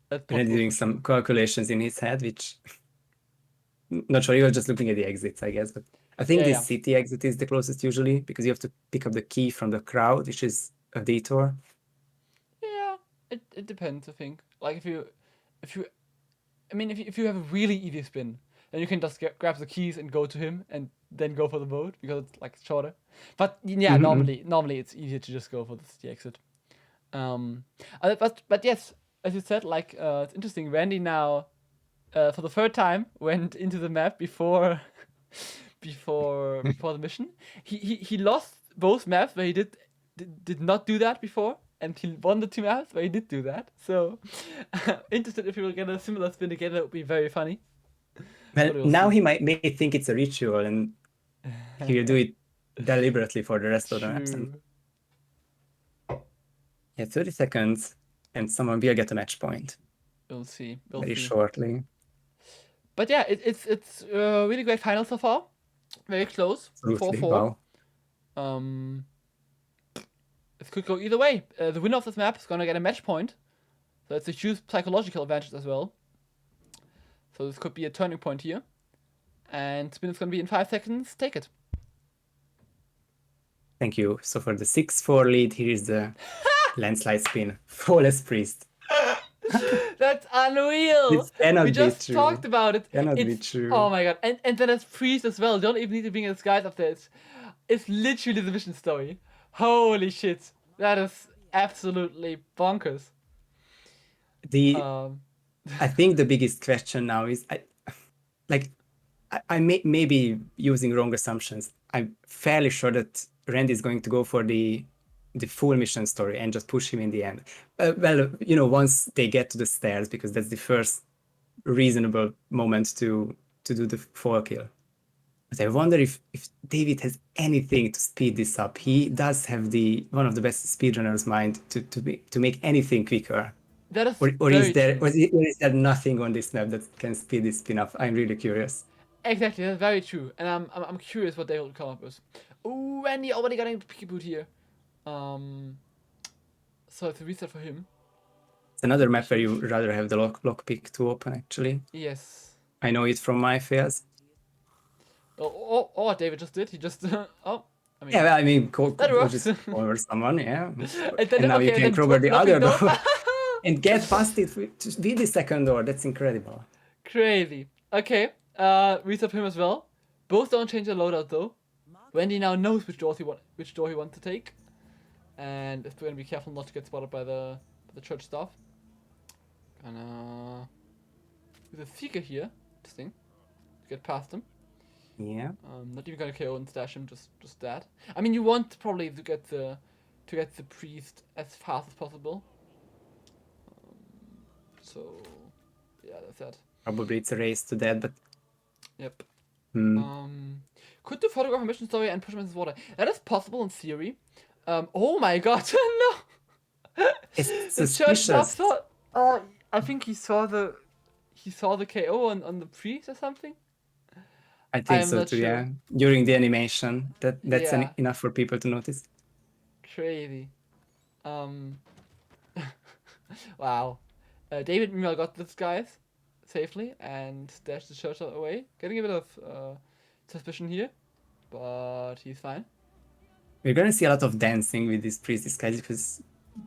And doing some calculations in his head, which not sure. He was just looking at the exits, I guess. But I think this city exit is the closest usually because you have to pick up the key from the crowd, which is a detour. Yeah, It depends, I think. Like if you, I mean, if you have a really easy spin, then you can just grab the keys and go to him and then go for the boat because it's like shorter. But yeah, Mhm. normally it's easier to just go for the exit. But yes, as you said, like it's interesting. Randy now, for the third time, went into the map before before the mission. He lost both maps where he did not do that before, and he won the two maps where he did do that. So interested if he will get a similar spin again. That would be very funny. Well, But we'll now see. he may think it's a ritual and he will do it deliberately for the rest of the maps. And True. yeah, 30 seconds, and someone will get a match point We'll see. We'll very see. shortly. But yeah, it's really great final so far. Very close. Absolutely. 4-4. Wow. It could go either way. The winner of this map is gonna get a match point, so it's a huge psychological advantage as well. So this could be a turning point here. And spin is gonna be in 5 seconds. Take it. Thank you. So for the 6-4 lead, here is the landslide spin. Flawless Priest. That's unreal. This cannot We be just true. talked about it. Cannot be It's true. oh my god, and then it's priest as well. Don't even need to bring a disguise up there. It's literally the mission story. Holy shit, that is absolutely bonkers. The Um, I think the biggest question now is I may be using wrong assumptions. I'm fairly sure that Randy is going to go for the full mission story and just push him in the end. Well, once they get to the stairs, because that's the first reasonable moment to do the foil kill. But I wonder if David has anything to speed this up. He does have one of the best speedrunners' mind to make anything quicker. that is Or very is there true. is there nothing on this map that can speed this spin up? I'm really curious. Exactly, that's very true. And I'm curious what they will come up with. Ooh, Randy already got a picky boot here. So it's a reset for him. It's another map where you rather have the lockpick to open, actually. Yes. I know it from my fails. Oh, what David just did. He just oh. I mean, Yeah, well, I mean, that works. just over someone, yeah. and then, And now okay, you can then cover the nothing, other no. door and get past it with the second door. That's incredible. Crazy. Okay, reset for him as well. Both don't change their loadout though. Wendy now knows which door he wants to take, and is going to be careful not to get spotted by the church staff. Gonna with a seeker here. Interesting. Get past him. Yeah. Not even gonna KO and stash him. Just that. I mean, you want probably to get the priest as fast as possible. So yeah, that's that. Probably it's a race to that, but Yep. hmm. Could do photograph a mission story and push him into the water. That is possible in theory. Oh my god, no! It's The church staff suspicious. saw. Oh, I think he saw the KO on the priest or something. I I think am so not too, sure. yeah. During the animation, that's Yeah, enough for people to notice. crazy. Wow. David meanwhile got this guys safely and dashed the church away, getting a bit of suspicion here, but he's fine. We're gonna see a lot of dancing with these priest disguises because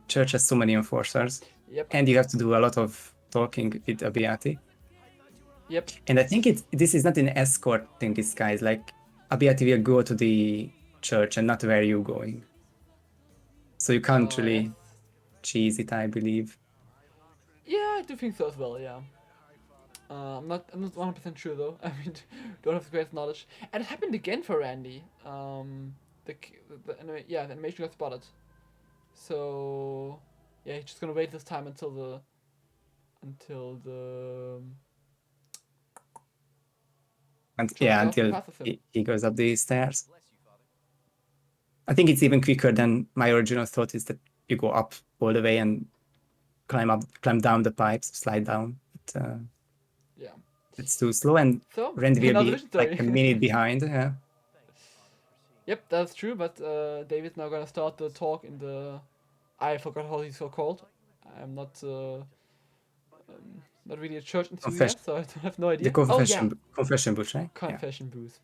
church has so many enforcers. Yep. And you have to do a lot of talking with Abiyati. Yep. And I think this is not an escorting disguise. Like Abiyati will go to the church and not where you're going. So you can't really Yes. cheese it, I believe. Yeah, I do think so as well. Yeah. I'm not 100% sure though. I mean, don't have the greatest knowledge. And it happened again for Randy. The animation got spotted. So yeah, he's just gonna wait this time until the until passes him. he goes up the stairs. I think it's even quicker than my original thought is that you go up all the way and climb down the pipes, slide down. But, Yeah. it's too slow, and So Randy will another be vision story. like a minute behind. Yeah. Yep, that's true. But David's now gonna start the talk in the. I forgot how he's so called. I'm not not really a church enthusiast, so I have no idea. The confession booth, right? Confession booth.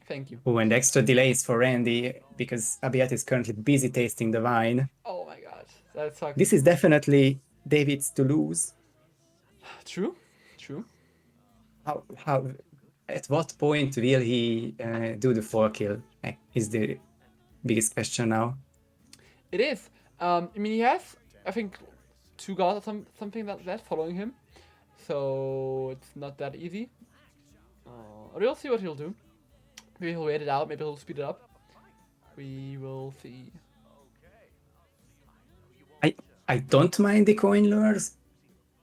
Thank you. Oh, and extra delays for Randy because Abiyat is currently busy tasting the wine. Oh my god. That sucks. This is definitely David's to lose. True. How at what point will he do the 4 kill? Is the biggest question now. It is. I mean, he has, I think, 2 guards or something like that following him. So it's not that easy. We'll see what he'll do. Maybe he'll wait it out. Maybe he'll speed it up. We will see. I don't mind the coin lures,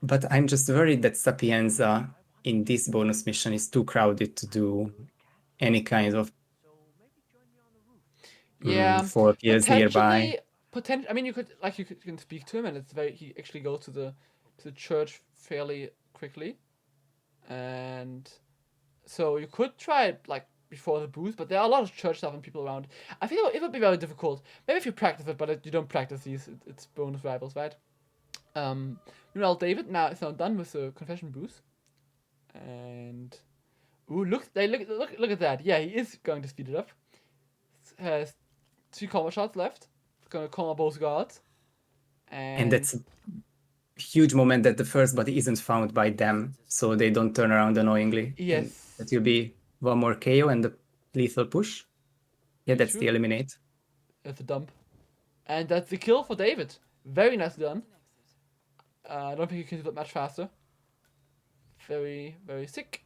but I'm just worried that Sapienza in this bonus mission is too crowded to do any kind of Yeah, 4 kills nearby. Potentially. I mean, you can speak to him, and it's very. He actually goes to the church fairly quickly, and so you could try it like before the booth. But there are a lot of church stuff and people around. I think it would be very difficult. Maybe if you practice it, but you don't practice these. It's bonus rivals, right? Meanwhile, David now is now done with the confession booth, and look at that. Yeah, he is going to speed it up. Has 2 combo shots left. Gonna corner both guards. And that's a huge moment that the first body isn't found by them, so they don't turn around annoyingly. Yes. And that will be one more KO and the lethal push. Yeah, that's the eliminate. That's a dump. And that's the kill for David. Very nicely done. I don't think you can do that much faster. Very, very sick.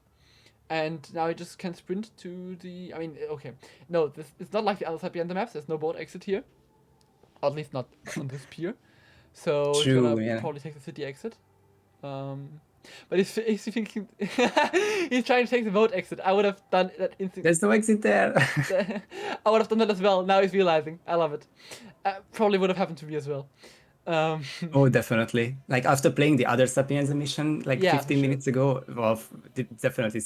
And now he just can sprint to the... I mean, okay. No, it's not like the other Sapienza maps. There's no board exit here. Or at least not on this pier. So he's gonna probably take the city exit. But he's thinking... he's trying to take the boat exit. I would have done that instantly. There's no exit there. I would have done that as well. Now he's realizing. I love it. Probably would have happened to me as well. Oh, definitely. Like after playing the other Sapienza mission like 15 minutes ago, well, it definitely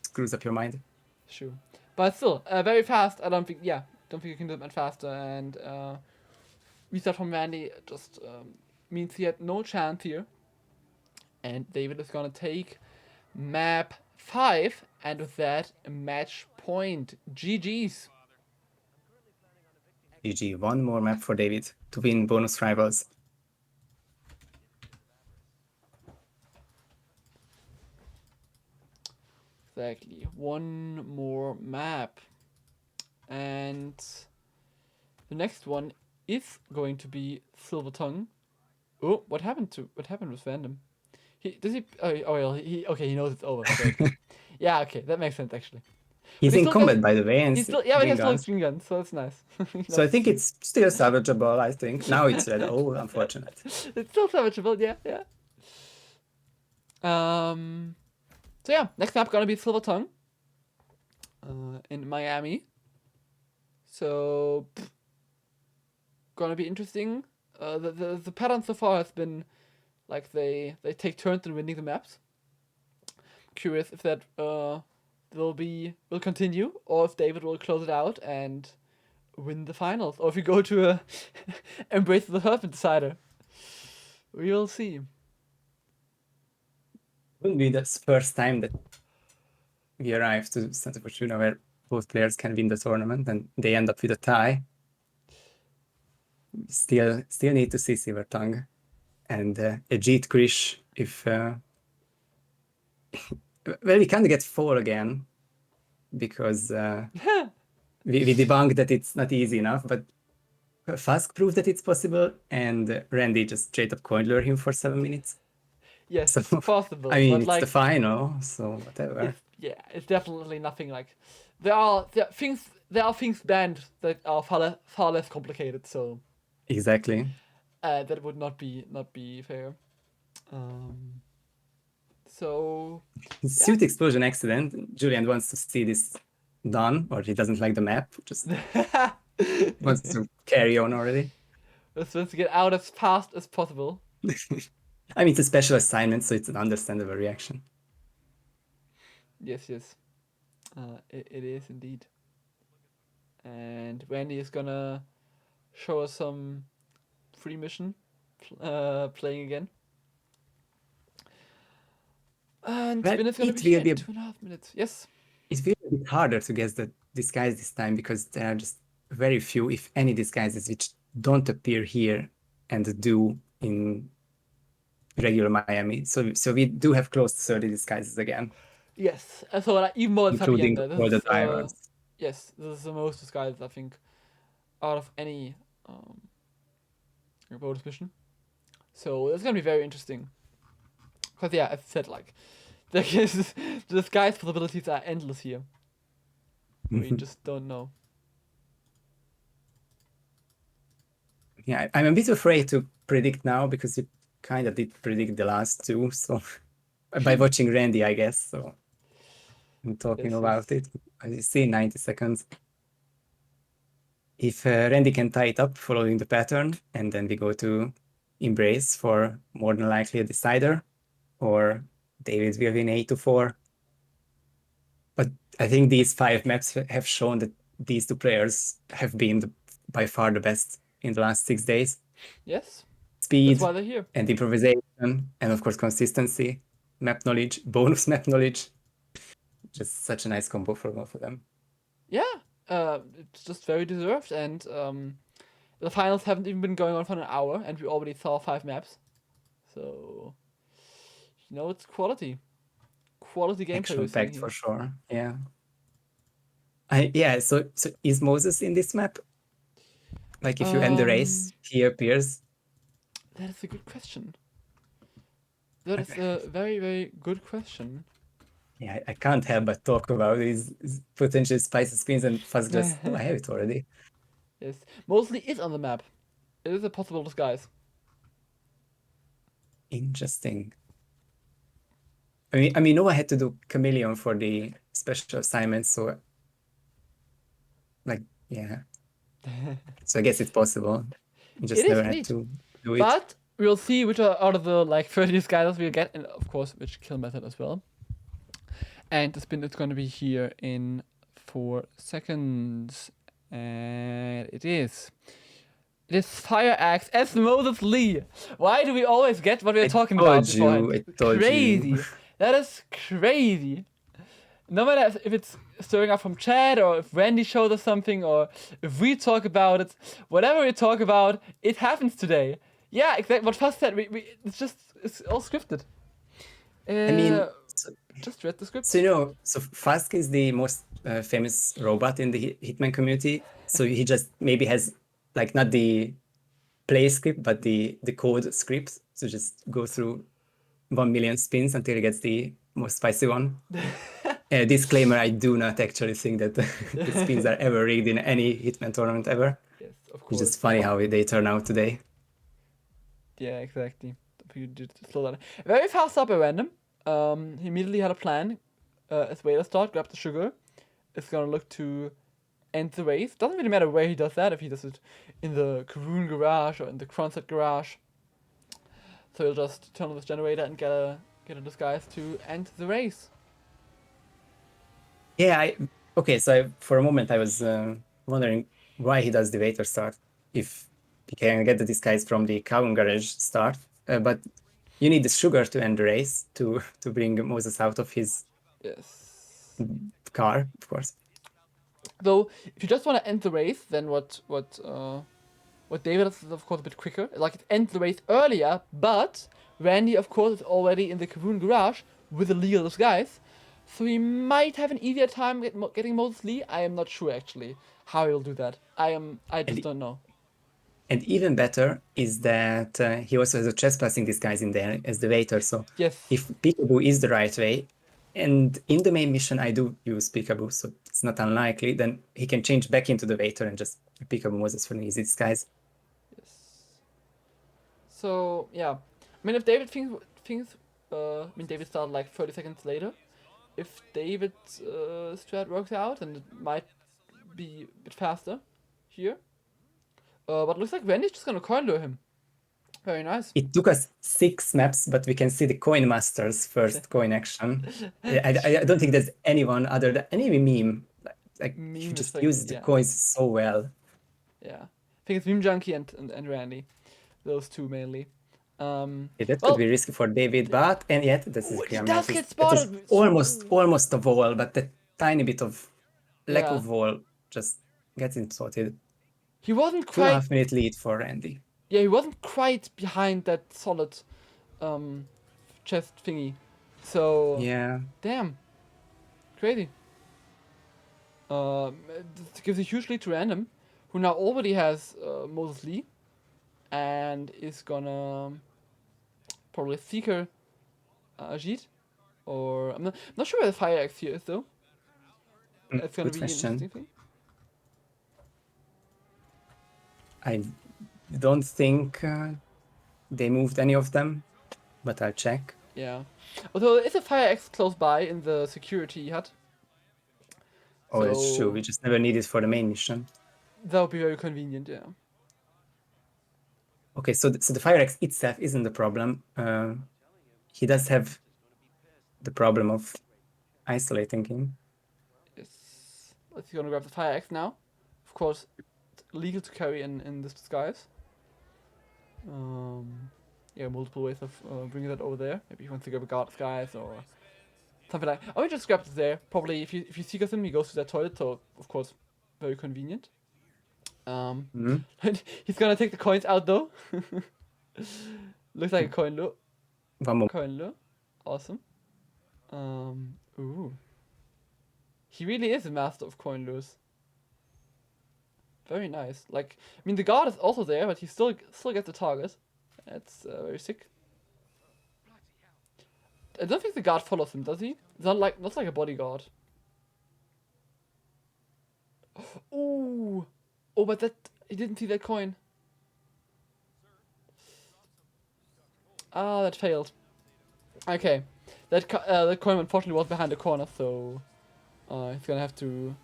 screws up your mind. Sure. But still, very fast. I don't think you can do it much faster. And restart from Randy just means he had no chance here. And David is gonna take map 5, and with that, a match point. GG's. GG, one more map for David to win bonus rivals. Exactly, one more map. And the next one is going to be Silver Tongue. Oh, what happened with Random? He knows it's over. Yeah, okay, that makes sense actually. He's in combat, by the way, and but he has still string gun, so that's nice. So I think it's still salvageable. I think now it's red. Oh, unfortunate. It's still salvageable, yeah. So yeah, next map gonna be Silver Tongue. In Miami. So gonna be interesting. The pattern so far has been like they take turns in winning the maps. Curious if that will continue, or if David will close it out and win the finals, or if we go to a Embrace the Serpent decider. We will see. Wouldn't be the first time that we arrive to Santa Fortuna where both players can win the tournament and they end up with a tie. Still need to see Silver Tongue and Ajit Krish if well, we can't get 4 again because we debunked that it's not easy enough, but Fask proved that it's possible, and Randy just straight up coin lure him for 7 minutes. Yes, so, it's possible. I mean, it's the final, so whatever. It's definitely nothing like... There are things banned that are far less complicated, so... Exactly. That would not be fair. So... Suit explosion accident. Julian wants to see this done, or he doesn't like the map. Just wants to carry on already. Just wants to get out as fast as possible. I mean, it's a special assignment, so it's an understandable reaction. Yes. It is indeed. And Randy is gonna show us some free mission playing again. And well, it's gonna be 2.5 minutes. Yes. It will be a bit harder to guess the disguise this time because there are just very few, if any, disguises which don't appear here and do in regular Miami. So we do have close to 30 disguises again, Yes, so like, even more happy including ender. all This the is drivers. yes, this is the most disguised I think out of any bonus mission. So it's gonna be very interesting. Because yeah, I've said like the disguise possibilities are endless here. We just don't know. Yeah, I'm a bit afraid to predict now because you kind of did predict the last two. So by watching Randy, I guess. So I'm talking Yes, about yes. it. I see 90 seconds. If Randy can tie it up following the pattern, and then we go to Embrace for more than likely a decider, or David will win 8-4. But I think these 5 maps have shown that these two players have been by far the best in the last 6 days. Yes. That's Speed why they're here. and improvisation, and of course consistency, map knowledge, bonus map knowledge. Just such a nice combo for both of them. Yeah. It's just very deserved, and the finals haven't even been going on for an hour, and we already saw 5 maps. So it's quality. Quality gameplay we're Action seeing packed here. for sure. Yeah. So is Moses in this map? Like if you end the race, he appears. That is a good question. That is a very, very good question. Yeah, I can't help but talk about these potential spicy spins and fast just, oh, I have it already. Yes. Mostly is on the map. It is a possible disguise. Interesting. I mean, Noah had to do Chameleon for the special assignment, so like, yeah. So I guess it's possible. You just It is never had indeed. to do it. But we'll see which are out of the like 30 disguises we'll get, and of course which kill method as well. And the spin is going to be here in 4 seconds. And it is. It is Fire Axe as Moses Lee. Why do we always get what we were talking about beforehand? I told Crazy. you. That is crazy. No matter if it's stirring up from chat or if Randy showed us something or if we talk about it, whatever we talk about, it happens today. Yeah, exactly what Fast said. It's all scripted. I mean, Just read the script. so Fask is the most famous robot in the Hitman community. So he just maybe has like not the play script, but the code script. So just go through 1 million spins until he gets the most spicy one. Disclaimer: I do not actually think that the spins are ever rigged in any Hitman tournament ever. Yes, of course. It's just funny how they turn out today. Yeah, exactly. You did slow down. Very fast up at random. He immediately had a plan. As Vader start, grab the sugar. It's gonna look to end the race. Doesn't really matter where he does that. If he does it in the Karoon garage or in the Kronset garage. So he'll just turn on this generator and get a disguise to end the race. Yeah, okay, so for a moment I was wondering why he does the Vader start if he can get the disguise from the Karoon garage start, but you need the sugar to end the race to bring Moses out of his car, of course. Though, if you just want to end the race, then what David is of course a bit quicker. Like it ends the race earlier, but Randy of course is already in the Karoon garage with a legal disguise, so he might have an easier time getting Moses Lee. I am not sure actually how he'll do that. I just don't know. And even better is that he also has a trespassing disguise in there as the waiter. So yes, if peekaboo is the right way, and in the main mission I do use peekaboo, so it's not unlikely, then he can change back into the waiter and just peekaboo Moses for an easy disguise. Yes. So yeah, I mean if David thinks David started like 30 seconds later. If David's strat works out, then it might be a bit faster here. But looks like Randy's just gonna coin lure him. Very nice. It took us 6 maps, but we can see the Coin Master's first coin action. I don't think there's anyone other than any meme. Like he just uses the coins so well. Yeah, I think it's Meme Junkie and Randy, those two mainly. That could be risky for David, but and yet this is he does get that is spotted. almost a wall, but that tiny bit of lack of wall just gets him sorted. He wasn't 2.5 quite. minute lead for Randy. Yeah, he wasn't quite behind that solid chest thingy. So Yeah. damn, crazy. This gives a huge lead to Random, who now already has Moses Lee, and is gonna probably Seeker Ajit, or I'm not sure where the Fire Axe here is though. It's gonna Good be an question. interesting thing. I don't think they moved any of them, but I'll check. Yeah. Although there is a Fire Axe close by in the security hut. Oh, that's true. So We just never need it for the main mission. that would be very convenient, yeah. Okay, so the Fire Axe itself isn't the problem. He does have the problem of isolating him. Yes. Let's gonna grab the Fire Axe now. Of course, it's legal to carry in this disguise. Yeah, multiple ways of bringing that over there. Maybe he wants to grab a guard disguise or something like. Oh, he just grabs it there. Probably if you seek him, he goes to that toilet. So of course, very convenient. He's gonna take the coins out though. Looks like a coin lure. One more. Coin lure. Awesome. Ooh. He really is a master of coin lures. Very nice. Like, I mean, the guard is also there, but he still gets the target. That's very sick. I don't think the guard follows him, does he? It's not like a bodyguard. Ooh. Oh, but that he didn't see that coin. Ah, that failed. Okay, that coin unfortunately was behind the corner, so he's gonna have to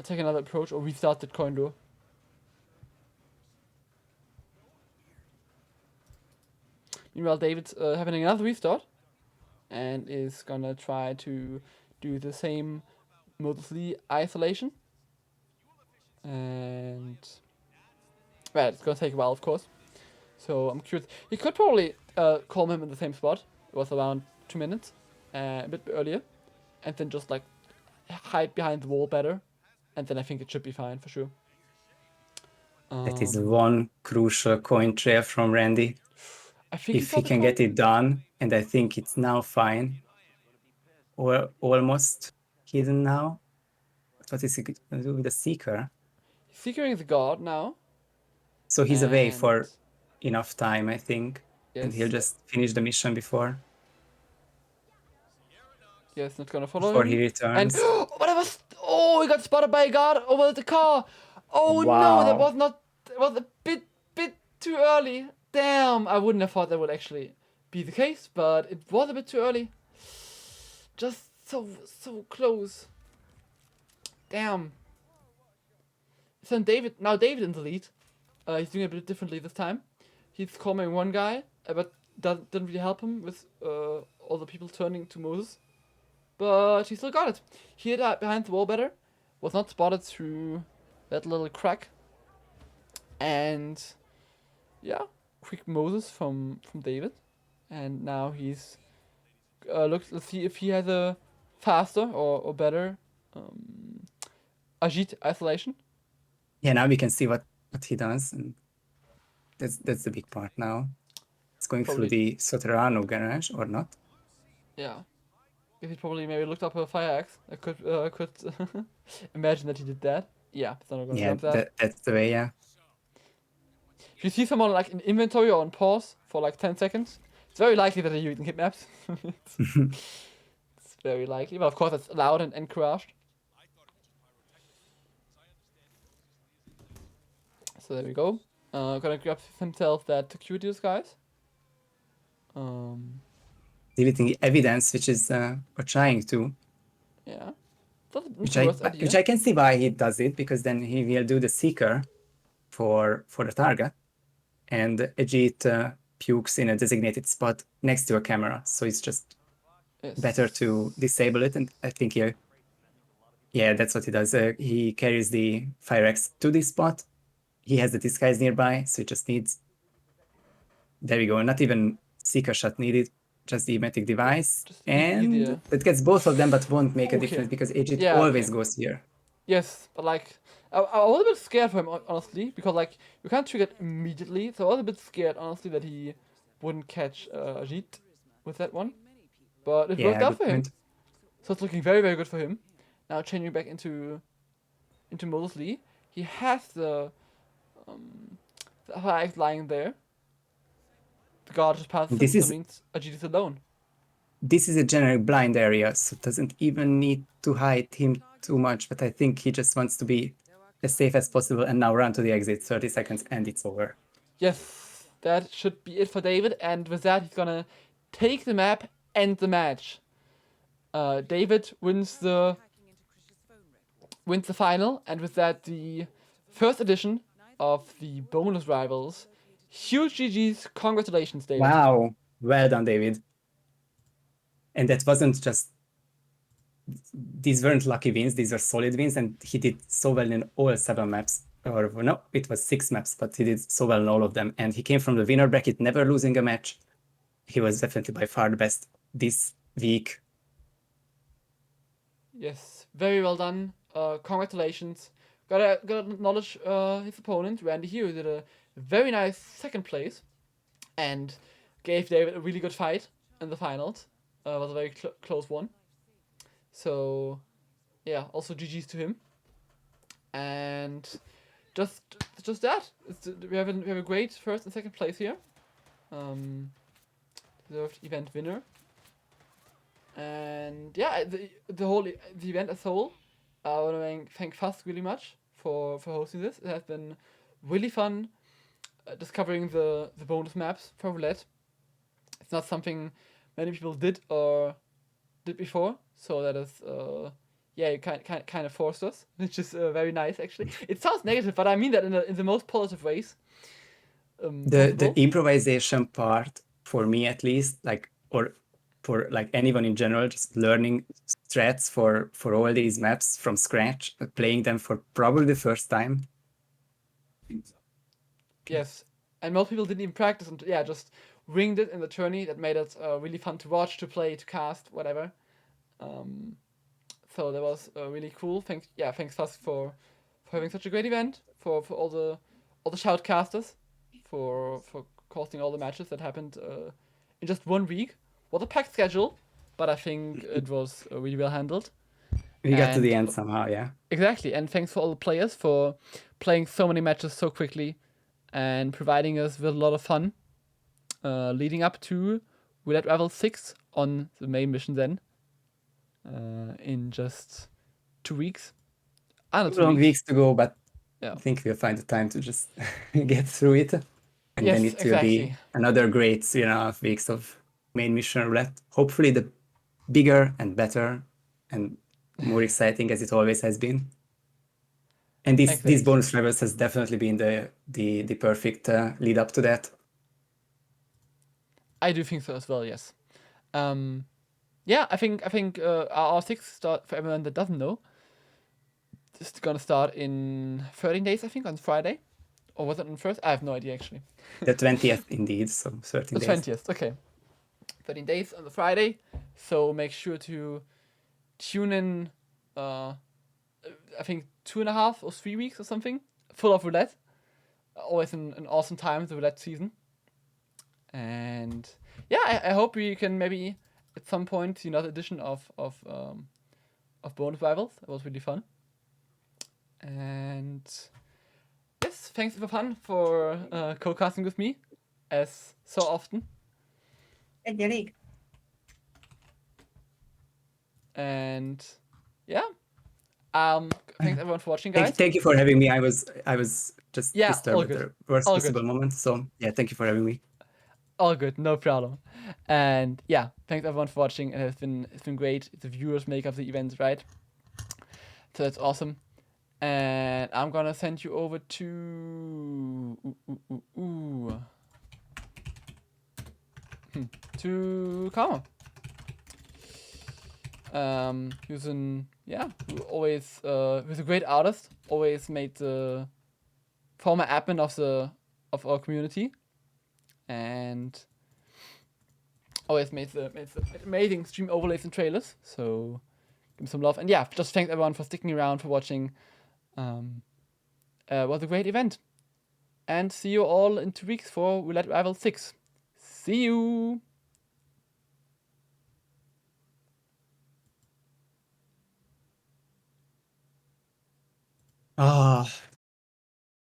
take another approach or restart that coin door. Meanwhile, David's having another restart and is gonna try to do the same Moses Lee isolation. And well, it's gonna take a while, of course. So I'm curious. He could probably calm him in the same spot. It was around 2 minutes, a bit earlier, and then just like hide behind the wall better, and then I think it should be fine for sure. That is one crucial coin trail from Randy. I think if he can get it done, and I think it's now fine, or almost hidden now. What is he gonna do with the Seeker? He's securing the guard now. So he's away for enough time, I think, yes, and he'll just finish the mission before. Yes, not gonna follow before him. he returns. And oh, he got spotted by a guard over the car. Oh Wow. no, that was a bit too early. Damn, I wouldn't have thought that would actually be the case, but it was a bit too early. Just so close. Damn. So David in the lead. He's doing a bit differently this time. He's calming one guy, but didn't really help him with all the people turning to Moses. But he still got it. He hid behind the wall better. Was not spotted through that little crack. And yeah, quick Moses from David. And now he's let's see if he has a faster or better Ajit isolation. Yeah, now we can see what he does, and that's the big part now. It's going through the Soterrano garage or not? Yeah. If he probably maybe looked up a fire axe, I could imagine that he did that. Yeah, it's not gonna jump that. That's the way, yeah. If you see someone like in inventory or on pause for like 10 seconds, it's very likely that they're using hit maps. It's very likely, but of course it's allowed and encouraged. So there we go. Gonna grab himself that security disguise. Deleting evidence, which is we're trying to. Yeah. Which I can see why he does it, because then he will do the seeker for the target, and Ajit pukes in a designated spot next to a camera, so it's just better to disable it. And I think that's what he does. He carries the fire axe to this spot. He has the disguise nearby, so it just needs. There we go. Not even seeker shot needed. Just the emetic device, and it gets both of them, but won't make a difference because Ajit always goes here. Yes, but like I was a bit scared for him, honestly, because like you can't trigger it immediately. So I was a bit scared, honestly, that he wouldn't catch Ajit with that one. But it worked Yeah, out good for him. point. So it's looking very, very good for him. Now changing back into Moses Lee, he has the hive lying there. The guard just passes him, This so it is means Ajit is alone. this is a generic blind area, so doesn't even need to hide him too much. But I think he just wants to be as safe as possible and now run to the exit. 30 seconds and it's over. Yes, that should be it for David, and with that he's gonna take the map, end the match. David wins the final, and with that the first edition of the bonus rivals. Huge GG's, congratulations, David. Wow, well done, David. And that wasn't just, these weren't lucky wins, these were solid wins, and he did so well in all 7 maps. Or no, it was 6 maps, but he did so well in all of them. And he came from the winner bracket, never losing a match. He was definitely by far the best this week. Yes, very well done. Congratulations. Gotta acknowledge his opponent, Randy here, who did a very nice second place and gave David a really good fight in the finals. Was a very close one. So, yeah, also GG's to him. And just that. We have a great first and second place here. Deserved event winner. And yeah, the event as a whole, I want to thank Fast really much for hosting this. It has been really fun discovering the bonus maps for roulette. It's not something many people did before, so that is yeah, you kind of forced us, which is very nice actually. It sounds negative, but I mean that in the most positive ways. The improvisation part, for me at least, like, or for like anyone in general, just learning strats for all these maps from scratch, playing them for probably the first time. Yes, and most people didn't even practice, and yeah, just winged it in the tourney. That made it really fun to watch, to play, to cast, whatever. So that was really cool. Thanks Fast for having such a great event, for all the shoutcasters, for casting all the matches that happened in just 1 week. Was a packed schedule, but I think it was really well handled. We got to the And end somehow, yeah. exactly, and thanks for all the players for playing so many matches so quickly and providing us with a lot of fun leading up to Roulette Rival 6 on the main mission then in just 2 weeks. 2 long weeks to go, but Yeah. I think we'll find the time to just get through it. And Yes, then it will exactly. be another great 3.5 weeks of main mission roulette. Hopefully the bigger and better and more exciting as it always has been. And these Exactly. bonus levels has definitely been the perfect lead up to that. I do think so as well. Yes. Yeah, I think our sixth start for everyone that doesn't know. Is gonna start in 13 days, I think, on Friday, or was it on first? I have no idea actually. The 20th indeed, so 13 The days. 20th. Okay. 13 days on the Friday, so make sure to tune in. I think 2.5 or 3 weeks or something, full of roulette. Always an awesome time, the roulette season. And yeah, I hope we can maybe at some point see another edition of bonus rivals. It was really fun. And yes, thanks In4Fun for co-casting with me, as so often. And yeah, thanks everyone for watching, guys. Thank you for having me. I was just Yeah, all disturbed at good. the worst All possible good. moment. So yeah, thank you for having me. All good, no problem. And yeah, thanks everyone for watching. It's been great. The viewers make up the events, right? So that's awesome. And I'm gonna send you over to to Karma. Who's a great artist. Always made the former admin of our community, and always made the amazing stream overlays and trailers. So give him some love, and yeah, just thanks everyone for sticking around, for watching. was a great event. And see you all in 2 weeks for Roulette Rival 6. See you! Ah,